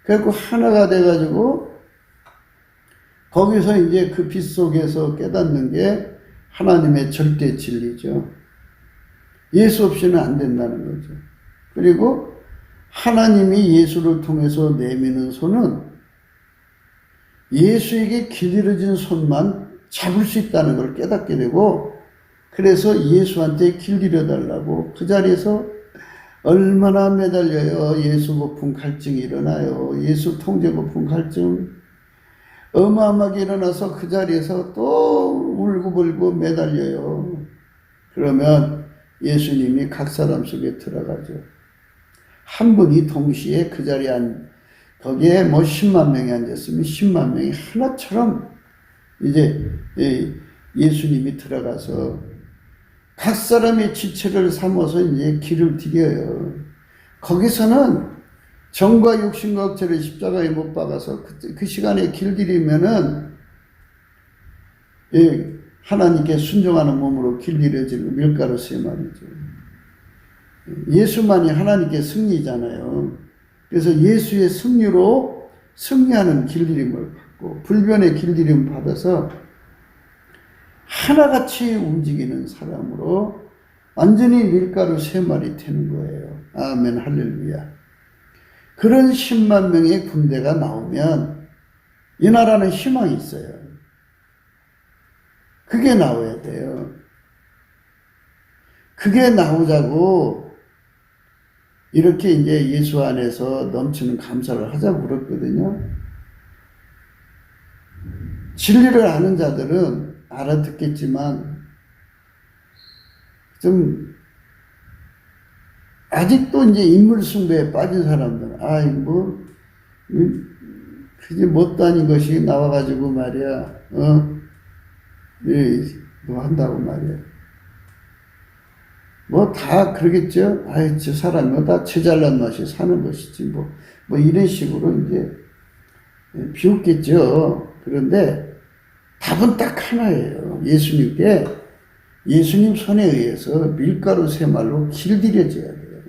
그래갖고 하나가 돼가지고 거기서 이제 그 빛 속에서 깨닫는 게 하나님의 절대 진리죠. 예수 없이는 안 된다는 거죠. 그리고 하나님이 예수를 통해서 내미는 손은 예수에게 길들여진 손만 잡을 수 있다는 걸 깨닫게 되고 그래서 예수한테 길들여 달라고 그 자리에서 얼마나 매달려요. 예수 고픈 갈증이 일어나요. 예수 통제 고픈 갈증 어마어마하게 일어나서 그 자리에서 또 울고불고 매달려요. 그러면 예수님이 각 사람 속에 들어가죠. 한 분이 동시에 그 자리에 거기에 뭐 10만 명이 앉았으면 10만 명이 하나처럼 이제 예수님이 들어가서 각 사람의 지체를 삼아서 이제 길을 디뎌요. 거기서는 정과 육신과 억제를 십자가에 못 박아서 그 시간에 길들이면은 하나님께 순종하는 몸으로 길들여지는 밀가루 세 마리죠. 예수만이 하나님께 승리잖아요. 그래서 예수의 승리로 승리하는 길들임을 받고 불변의 길들임을 받아서 하나같이 움직이는 사람으로 완전히 밀가루 세 마리 되는 거예요. 아멘 할렐루야. 그런 10만 명의 군대가 나오면 이 나라는 희망이 있어요. 그게 나와야 돼요. 그게 나오자고 이렇게 이제 예수 안에서 넘치는 감사를 하자고 그랬거든요. 진리를 아는 자들은 알아듣겠지만 좀 아직도 이제 인물 숭배에 빠진 사람들은 그게 못도 아닌 것이 나와가지고 말이야 뭐 한다고 말이야. 뭐 다 그러겠죠. 저 사람이 다 제잘난 맛이 사는 것이지 뭐 이런 식으로 이제 비웃겠죠. 그런데 답은 딱 하나예요. 예수님 손에 의해서 밀가루 세 말로 길들여져야 돼요.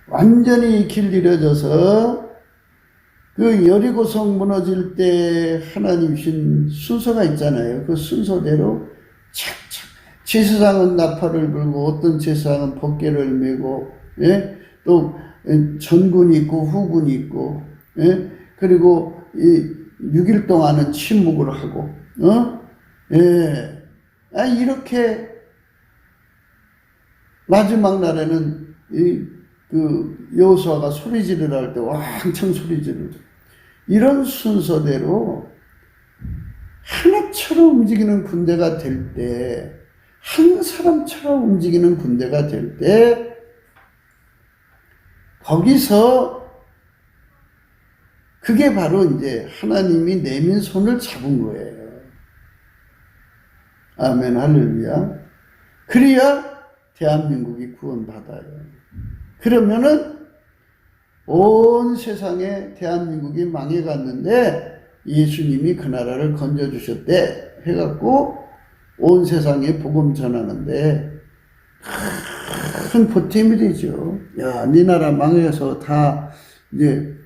완전히 길들여져서 그 여리고성 무너질 때 하나님 주신 순서가 있잖아요. 그 순서대로 착착 제사장은 나팔을 불고 어떤 제사장은 법궤를 메고 또 전군이 있고 후군이 있고 그리고 6일 동안은 침묵을 하고 이렇게 마지막 날에는 그 여호수아가 소리 지르라 할 때 왕창 소리 지르고 이런 순서대로 하나처럼 움직이는 군대가 될 때, 한 사람처럼 움직이는 군대가 될 때, 거기서 그게 바로 이제 하나님이 내민 손을 잡은 거예요. 아멘, 할렐루야. 그래야 대한민국이 구원받아요. 그러면은 온 세상에 대한민국이 망해갔는데 예수님이 그 나라를 건져주셨대 해갖고 온 세상에 복음 전하는데 큰 보탬이 되죠. 야, 네 나라 망해서 다 이제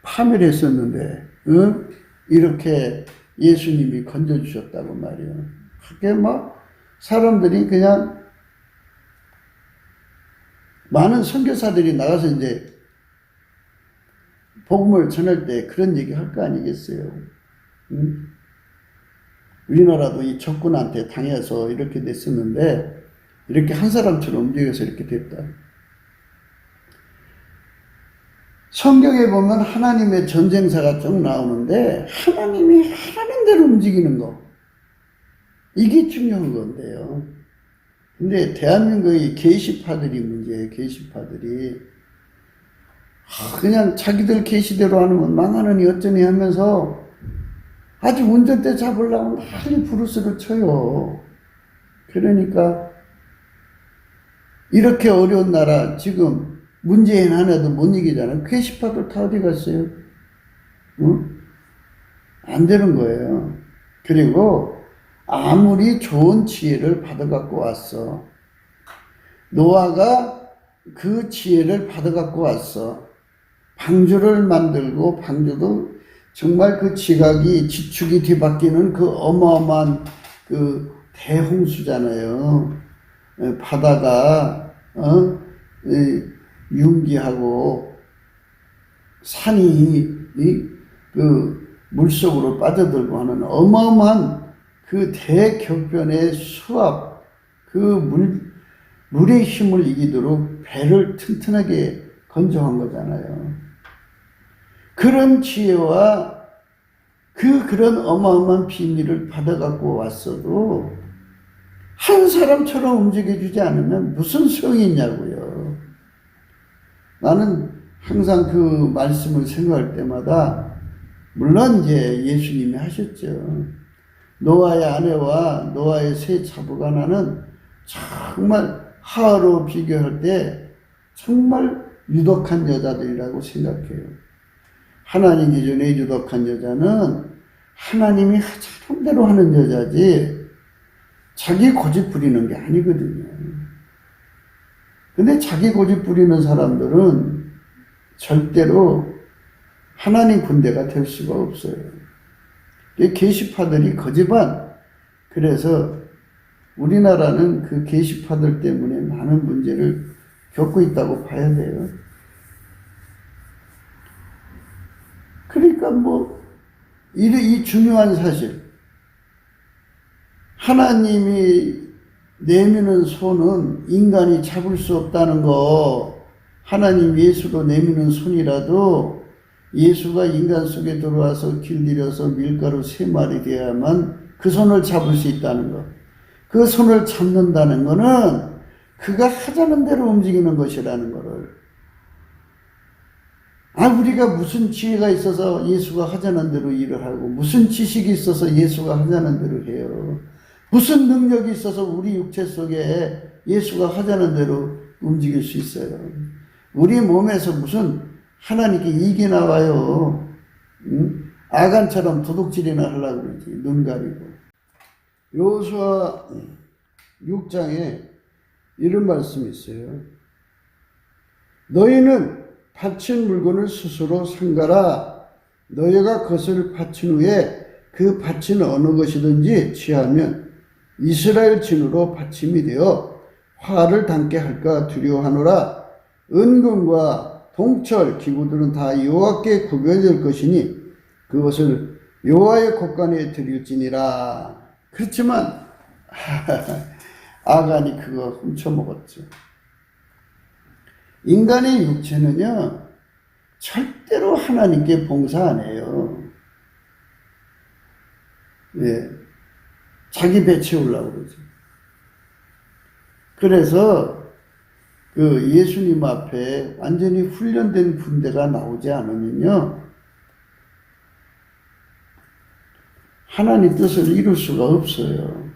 파멸했었는데, 응? 이렇게 예수님이 건져주셨다고 말이에요. 그게 막 사람들이 그냥 많은 선교사들이 나가서 이제 복음을 전할 때 그런 얘기 할 거 아니겠어요? 응? 우리나라도 이 적군한테 당해서 이렇게 됐었는데 이렇게 한 사람처럼 움직여서 이렇게 됐다. 성경에 보면 하나님의 전쟁사가 쭉 나오는데 하나님이 하라는 대로 움직이는 거, 이게 중요한 건데요. 근데 대한민국의 게시파들이 문제예요. 게시파들이 그냥 자기들 게시대로 하면 망하느니 어쩌니 하면서 아주 운전대 잡으려고 난리 부르스를 쳐요. 그러니까 이렇게 어려운 나라 지금 문재인 하나도 못 이기잖아요. 게시파들 다 어디 갔어요? 응? 안 되는 거예요. 그리고 아무리 좋은 지혜를 받아갖고 왔어. 노아가 그 지혜를 받아갖고 왔어. 방주를 만들고 방주도 정말 그 지축이 뒤바뀌는 그 어마어마한 그 대홍수잖아요. 바다가 융기하고 산이 그 물속으로 빠져들고 하는 어마어마한 그 대격변의 수압, 그 물의 힘을 이기도록 배를 튼튼하게 건조한 거잖아요. 그런 지혜와 그런 어마어마한 비밀을 받아갖고 왔어도 한 사람처럼 움직여주지 않으면 무슨 소용이 있냐고요. 나는 항상 그 말씀을 생각할 때마다 물론 이제 예수님이 하셨죠. 노아의 아내와 노아의 세 자부가 나는 정말 하와로 비교할 때 정말 유독한 여자들이라고 생각해요. 하나님 기준에 유독한 여자는 하나님이 하자는 대로 하는 여자지 자기 고집 부리는 게 아니거든요. 근데 자기 고집 부리는 사람들은 절대로 하나님 군대가 될 수가 없어요. 게시파들이 거지반. 그래서 우리나라는 그 게시파들 때문에 많은 문제를 겪고 있다고 봐야 돼요. 그러니까 이 중요한 사실, 하나님이 내미는 손은 인간이 잡을 수 없다는 거, 하나님 예수로 내미는 손이라도 예수가 인간 속에 들어와서 길들여서 밀가루 3마리 돼야만 그 손을 잡을 수 있다는 거. 그 손을 잡는다는 거는 그가 하자는 대로 움직이는 것이라는 거를. 우리가 무슨 지혜가 있어서 예수가 하자는 대로 일을 하고, 무슨 지식이 있어서 예수가 하자는 대로 해요. 무슨 능력이 있어서 우리 육체 속에 예수가 하자는 대로 움직일 수 있어요. 우리 몸에서 무슨 하나님께 이익이 나와요. 응? 아간처럼 도둑질이나 하려고 그러지. 눈 가리고. 여호수아 6장에 이런 말씀이 있어요. 너희는 바친 물건을 스스로 삼가라. 너희가 그것을 바친 후에 그 바친 어느 것이든지 취하면 이스라엘 진으로 바침이 되어 화를 당케 할까 두려워하노라. 은금과 동철 기구들은 다 여호와께 구별될 것이니 그것을 여호와의 곳간에 드릴지니라. 그렇지만 아간이 그거 훔쳐먹었죠. 인간의 육체는요 절대로 하나님께 봉사 안 해요. 예, 자기 배 채우려고 그러죠. 그래서 그 예수님 앞에 완전히 훈련된 군대가 나오지 않으면요, 하나님 뜻을 이룰 수가 없어요.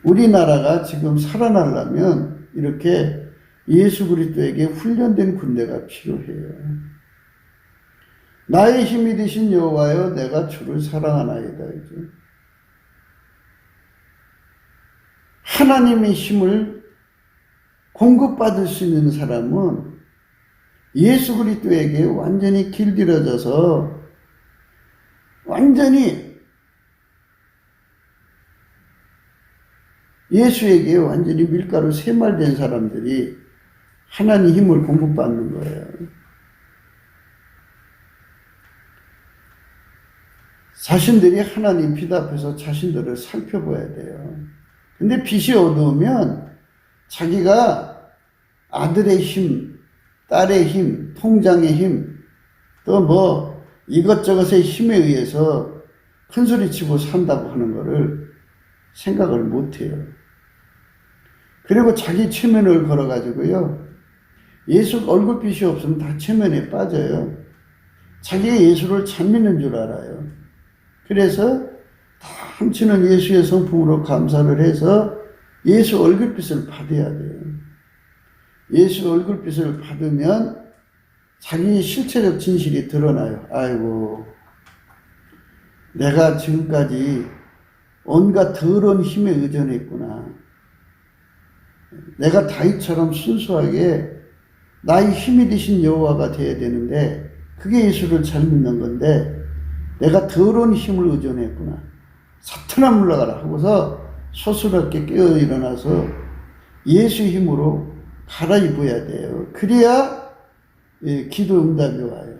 우리나라가 지금 살아나려면 이렇게 예수 그리스도에게 훈련된 군대가 필요해요. 나의 힘이 되신 여호와여 내가 주를 사랑하나이다. 하나님의 힘을 공급받을 수 있는 사람은 예수 그리스도에게 완전히 길들여져서 완전히 예수에게 완전히 밀가루 세말된 사람들이 하나님 힘을 공급받는 거예요. 자신들이 하나님 빛 앞에서 자신들을 살펴봐야 돼요. 근데 빛이 어두우면 자기가 아들의 힘, 딸의 힘, 통장의 힘, 또 뭐 이것저것의 힘에 의해서 큰소리치고 산다고 하는 거를 생각을 못해요. 그리고 자기 체면을 걸어가지고요, 예수 얼굴빛이 없으면 다 체면에 빠져요. 자기가 예수를 잘 믿는 줄 알아요. 그래서 다 훔치는 예수의 성품으로 감사를 해서 예수 얼굴빛을 받아야 돼요. 예수 얼굴빛을 받으면 자기 실체적 진실이 드러나요. 아이고, 내가 지금까지 온갖 더러운 힘에 의존했구나. 내가 다윗처럼 순수하게 나의 힘이 되신 여호와가 되어야 되는데 그게 예수를 잘 믿는 건데 내가 더러운 힘을 의존했구나. 사탄아 물러가라 하고서 소스럽게 깨어 일어나서 예수 힘으로 갈아입어야 돼요. 그래야 기도 응답이 와요.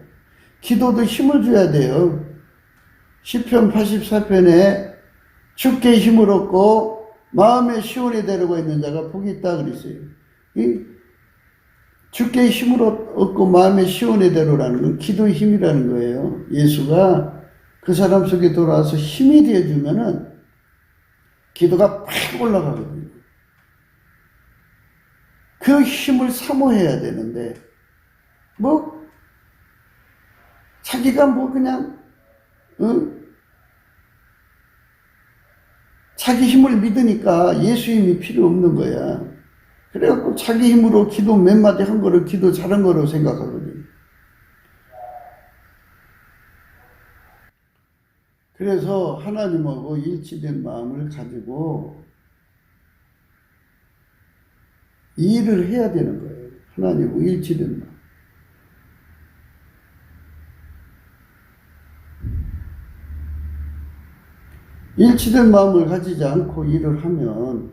기도도 힘을 줘야 돼요. 시편 84편에 주께 힘을 얻고 마음에 시온에 데려가 있는 자가 복이 있다 그랬어요. 주께 힘을 얻고 마음에 시온에 데려라는 건 기도의 힘이라는 거예요. 예수가 그 사람 속에 돌아와서 힘이 되어주면은 기도가 팍 올라가거든요. 그 힘을 사모해야 되는데, 자기가 그냥, 자기 힘을 믿으니까 예수 힘이 필요 없는 거야. 그래갖고 자기 힘으로 기도 몇 마디 한 거를 기도 잘한 거로 생각하거든요. 그래서 하나님하고 일치된 마음을 가지고 일을 해야 되는 거예요. 하나님하고 일치된 마음. 일치된 마음을 가지지 않고 일을 하면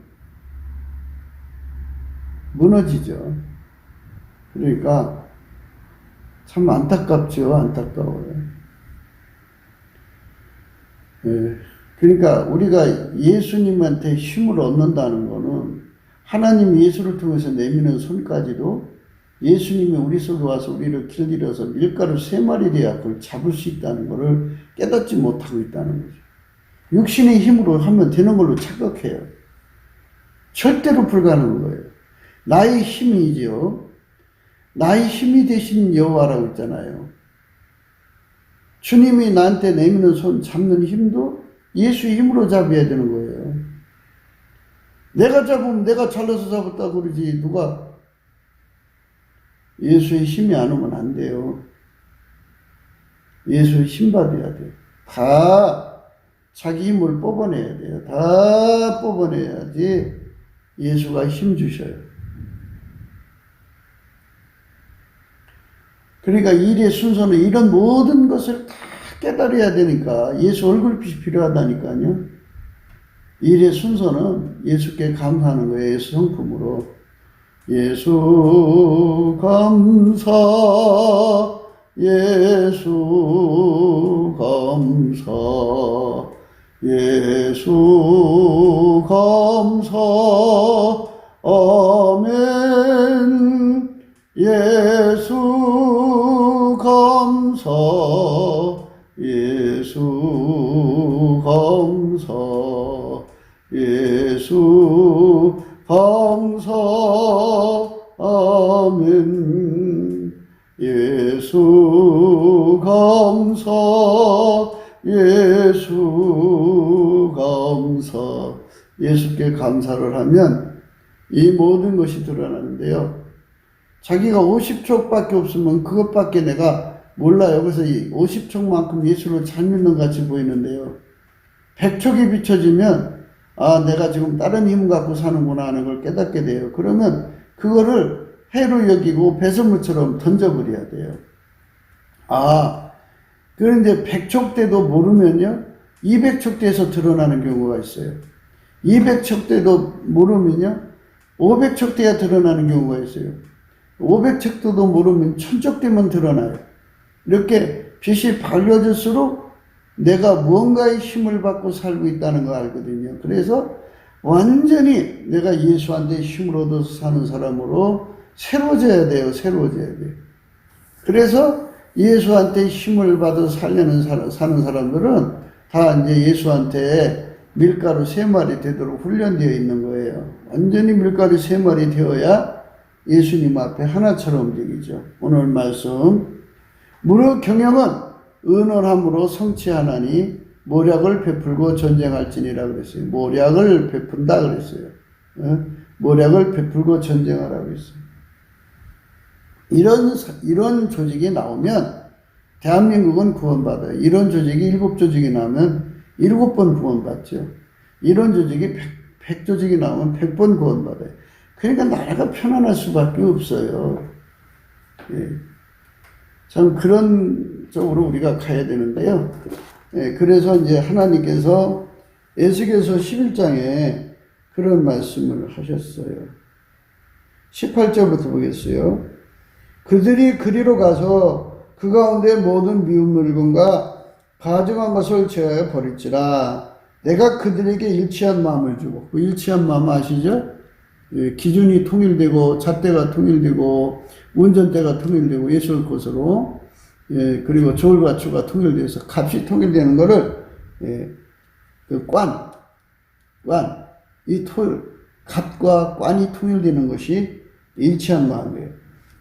무너지죠. 그러니까 참 안타깝죠. 안타까워요. 그러니까 우리가 예수님한테 힘을 얻는다는 거는 하나님 예수를 통해서 내미는 손까지도 예수님이 우리 속에 와서 우리를 길들여서 밀가루 3마리 돼야 그걸 잡을 수 있다는 것을 깨닫지 못하고 있다는 거죠. 육신의 힘으로 하면 되는 걸로 착각해요. 절대로 불가능한 거예요. 나의 힘이죠. 나의 힘이 되신 여호와라고 있잖아요. 주님이 나한테 내미는 손 잡는 힘도 예수의 힘으로 잡아야 되는 거예요. 내가 잡으면 내가 잘라서 잡았다고 그러지 누가 예수의 힘이 안 오면 안 돼요. 예수의 힘 받아야 돼요. 다 자기 힘을 뽑아내야 돼요. 다 뽑아내야지 예수가 힘 주셔요. 그러니까 일의 순서는 이런 모든 것을 다 깨달아야 되니까 예수 얼굴빛이 필요하다니까요. 일의 순서는 예수께 감사하는 거예요. 예수 성품으로. 예수 감사, 예수 감사, 예수 감사, 아멘. 예수 감사, 예수 감사, 예수 감사, 아멘. 예수 감사, 예수 감사. 예수께 감사를 하면 이 모든 것이 드러나는데요. 자기가 50척밖에 없으면 그것밖에 내가 몰라요. 그래서 이 50척만큼 예수를 잘 믿는 것 같이 보이는데요. 100척이 비춰지면 아, 내가 지금 다른 힘 갖고 사는구나 하는 걸 깨닫게 돼요. 그러면 그거를 해로 여기고 배설물처럼 던져버려야 돼요. 아, 그런데 100척 때도 모르면요, 200척 때에서 드러나는 경우가 있어요. 200척 때도 모르면요, 500척 때야 드러나는 경우가 있어요. 500척 때도 모르면 1000척 때만 드러나요. 이렇게 빛이 밝아질수록 내가 무언가의 힘을 받고 살고 있다는 걸 알거든요. 그래서 완전히 내가 예수한테 힘을 얻어서 사는 사람으로 새로워져야 돼요. 새로워져야 돼요. 그래서 예수한테 힘을 받아서 사는 사람들은 다 이제 예수한테 밀가루 3마리 되도록 훈련되어 있는 거예요. 완전히 밀가루 3마리 되어야 예수님 앞에 하나처럼 움직이죠. 오늘 말씀, 무릇 경영은 은원함으로 성취하나니 모략을 베풀고 전쟁할지니라 그랬어요. 모략을 베푼다 그랬어요. 모략을 베풀고 전쟁하라 그랬어요. 이런 조직이 나오면 대한민국은 구원받아요. 이런 조직이 7조직이 나오면 7번 구원받죠. 이런 조직이 100조직이 나오면 100번 구원받아요. 그러니까 나라가 편안할 수밖에 없어요. 예. 참 그런 쪽으로 우리가 가야 되는데요. 예. 그래서 이제 하나님께서 에스겔서 11장에 그런 말씀을 하셨어요. 18절부터 보겠어요. 그들이 그리로 가서 그 가운데 모든 미운 물건과 가증한 것을 제하여 버릴지라. 내가 그들에게 일치한 마음을 주고, 그 일치한 마음 아시죠? 예, 기준이 통일되고 잣대가 통일되고 운전대가 통일되고 예수의 것으로, 예, 그리고 저울과 추가 통일돼서 값이 통일되는 거를, 예, 그 이 값과 관이 통일되는 것이 일치한 마음이에요.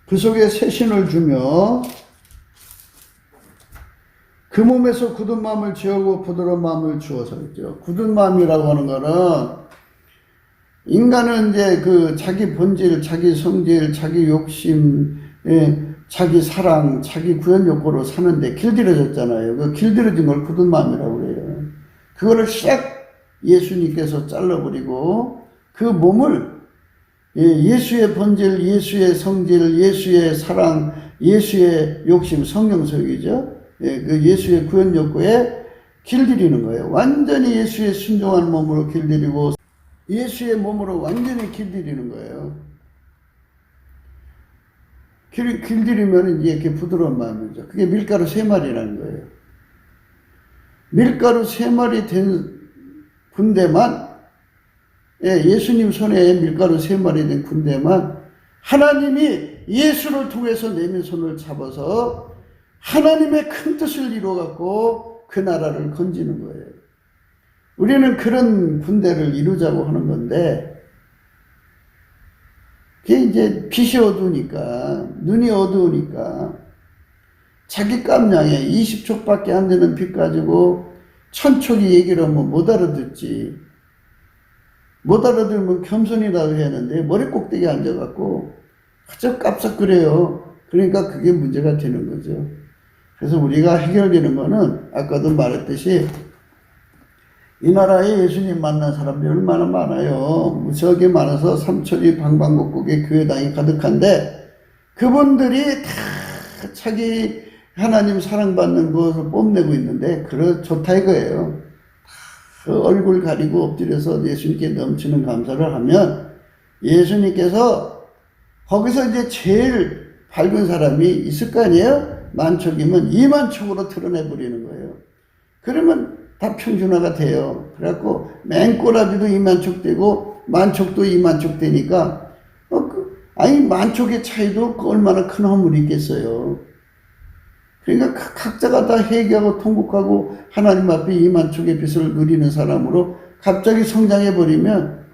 그 속에 새 신을 주며 그 몸에서 굳은 마음을 지우고 부드러운 마음을 주어서 있죠. 굳은 마음이라고 하는 거는 인간은 이제 그 자기 본질, 자기 성질, 자기 욕심, 자기 사랑, 자기 구현 욕구로 사는데 길들여졌잖아요. 그 길들여진 걸 굳은 마음이라고 그래요. 그거를 싹 예수님께서 잘라버리고 그 몸을 예수의 본질, 예수의 성질, 예수의 사랑, 예수의 욕심, 성령속이죠. 그 예수의 구현 욕구에 길들이는 거예요. 완전히 예수의 순종한 몸으로 길들이고 예수의 몸으로 완전히 길들이는 거예요. 길들이면 이제 이렇게 부드러운 마음이죠. 그게 밀가루 3마리라는 거예요. 밀가루 3마리 된 군대만, 예수님 손에 밀가루 3마리 된 군대만 하나님이 예수를 통해서 내민 손을 잡아서 하나님의 큰 뜻을 이루어갖고 그 나라를 건지는 거예요. 우리는 그런 군대를 이루자고 하는 건데, 그게 이제 빛이 어두우니까, 눈이 어두우니까, 자기 깜냥에 20촉밖에 안 되는 빛 가지고 1000촉이 얘기를 하면 못 알아듣지. 못 알아들으면 겸손이라고 해야 하는데, 머리 꼭대기에 앉아갖고, 그저 깝싹거려요. 그러니까 그게 문제가 되는 거죠. 그래서 우리가 해결되는 거는, 아까도 말했듯이, 이 나라에 예수님 만난 사람들이 얼마나 많아요. 무지하게 많아서 삼천리 방방곡곡에 교회당이 가득한데 그분들이 다 자기 하나님 사랑받는 것을 뽐내고 있는데 좋다 이거예요. 그 얼굴 가리고 엎드려서 예수님께 넘치는 감사를 하면 예수님께서 거기서 이제 제일 밝은 사람이 있을 거 아니에요? 만촉이면 2만촉으로 드러내버리는 거예요. 그러면 다 평준화가 돼요. 그래갖고 맨꼬라지도 2만촉 되고 만촉도 2만촉 되니까 아니 만촉의 차이도 얼마나 큰 허물이 있겠어요. 그러니까 각자가 다 회개하고 통곡하고 하나님 앞에 이만족의 빛을 누리는 사람으로 갑자기 성장해버리면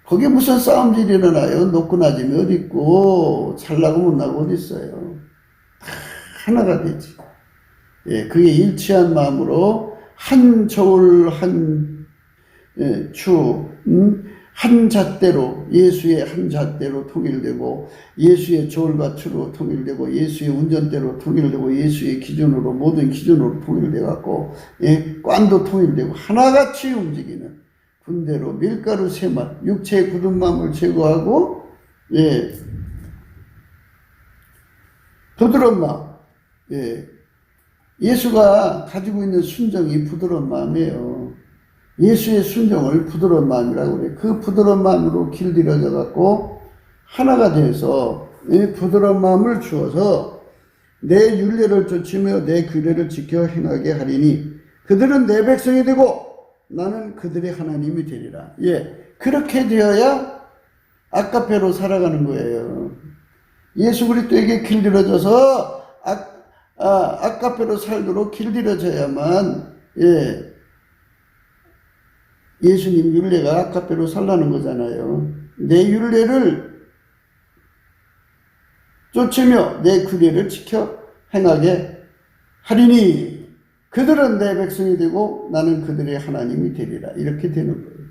거기에 무슨 싸움질이 일어나요? 높고 낮음이 어디 있고 잘나고 못나고 어디 있어요? 다 하나가 되지. 예, 그게 일치한 마음으로 한 저울 한 추, 한 잣대로 예수의 한 잣대로 통일되고 예수의 저울과 추로 통일되고 예수의 운전대로 통일되고 예수의 기준으로 모든 기준으로 통일돼 갖고 관도 통일되고 하나같이 움직이는 군대로 밀가루 세맛 육체의 굳은 마음을 제거하고 부드러운 마음 예수가 가지고 있는 순정이 부드러운 마음이에요. 예수의 순종을 부드러운 마음이라고 그래요. 그 부드러운 마음으로 길들여져 갖고 하나가 돼서 부드러운 마음을 주어서 내 율례를 쫓으며 내 규례를 지켜 행하게 하리니 그들은 내 백성이 되고 나는 그들의 하나님이 되리라. 그렇게 되어야 아까페로 살아가는 거예요. 예수 그리스도에게 길들여져서 아까페로 살도록 길들여져야만 예수님 율례가 아까페로 살라는 거잖아요. 내 율례를 쫓으며 내 규례를 지켜 행하게 하리니 그들은 내 백성이 되고 나는 그들의 하나님이 되리라. 이렇게 되는 거예요.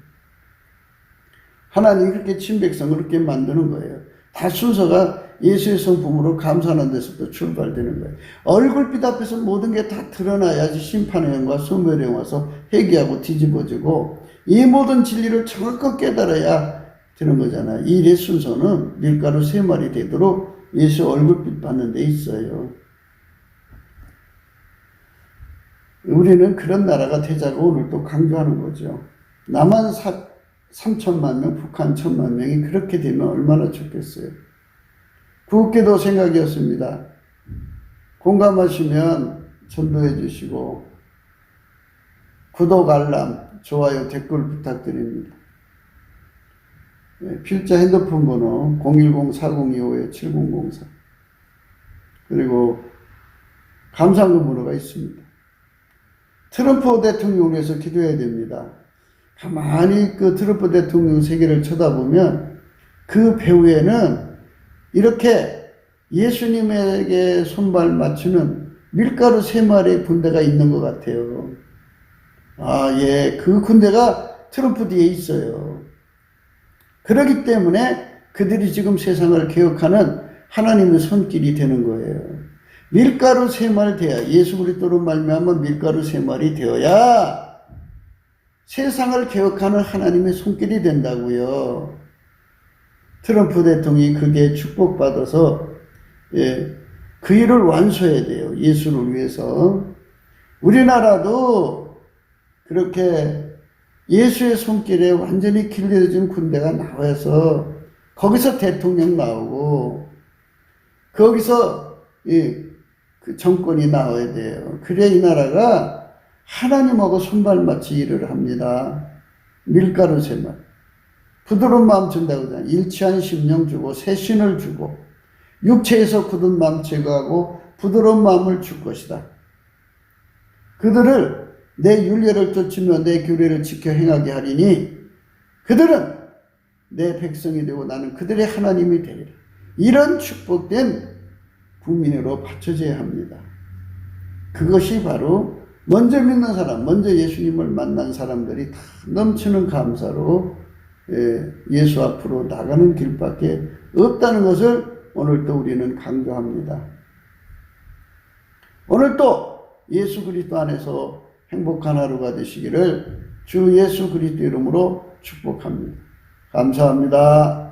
하나님이 그렇게 친백성을 그렇게 만드는 거예요. 다 순서가 예수의 성품으로 감사하는 데서부터 출발되는 거예요. 얼굴빛 앞에서 모든 게 다 드러나야지 심판의 영과 소멸의 영 와서 회개하고 뒤집어지고 이 모든 진리를 정확하게 깨달아야 되는 거잖아요. 이 일의 순서는 밀가루 3마리 되도록 예수 얼굴빛 받는 데 있어요. 우리는 그런 나라가 되자고 오늘 또 강조하는 거죠. 남한 3천만 명, 북한 1,000만 명이 그렇게 되면 얼마나 좋겠어요. 구국기도 생각이었습니다. 공감하시면 전도해 주시고 구독, 알람, 좋아요, 댓글 부탁드립니다. 필자 핸드폰 번호 010-4025-7004 그리고 감사금 번호가 있습니다. 트럼프 대통령을 위해서 기도해야 됩니다. 가만히 그 트럼프 대통령 세계를 쳐다보면 그 배후에는 이렇게 예수님에게 손발 맞추는 밀가루 3마리의 군대가 있는 것 같아요. 그 군대가 트럼프 뒤에 있어요. 그렇기 때문에 그들이 지금 세상을 개혁하는 하나님의 손길이 되는 거예요. 밀가루 3마리 되어야 예수 그리스도로 말미암아 밀가루 3마리 되어야 세상을 개혁하는 하나님의 손길이 된다고요. 트럼프 대통령이 그게 축복받아서 그 일을 완수해야 돼요. 예수를 위해서. 우리나라도 그렇게 예수의 손길에 완전히 길들여진 군대가 나와서 거기서 대통령 나오고 거기서 그 정권이 나와야 돼요. 그래야 이 나라가 하나님하고 손발맞이 일을 합니다. 밀가루 3마리. 부드러운 마음 준다고 하잖아요. 일치한 심령 주고 새 신을 주고 육체에서 굳은 마음 제거하고 부드러운 마음을 줄 것이다. 그들을 내 율례를 쫓으며 내 규례를 지켜 행하게 하리니 그들은 내 백성이 되고 나는 그들의 하나님이 되리라. 이런 축복된 국민으로 바쳐져야 합니다. 그것이 바로 먼저 믿는 사람, 먼저 예수님을 만난 사람들이 다 넘치는 감사로 예수 앞으로 나가는 길밖에 없다는 것을 오늘 또 우리는 강조합니다. 오늘 또 예수 그리스도 안에서 행복한 하루가 되시기를 주 예수 그리스도 이름으로 축복합니다. 감사합니다.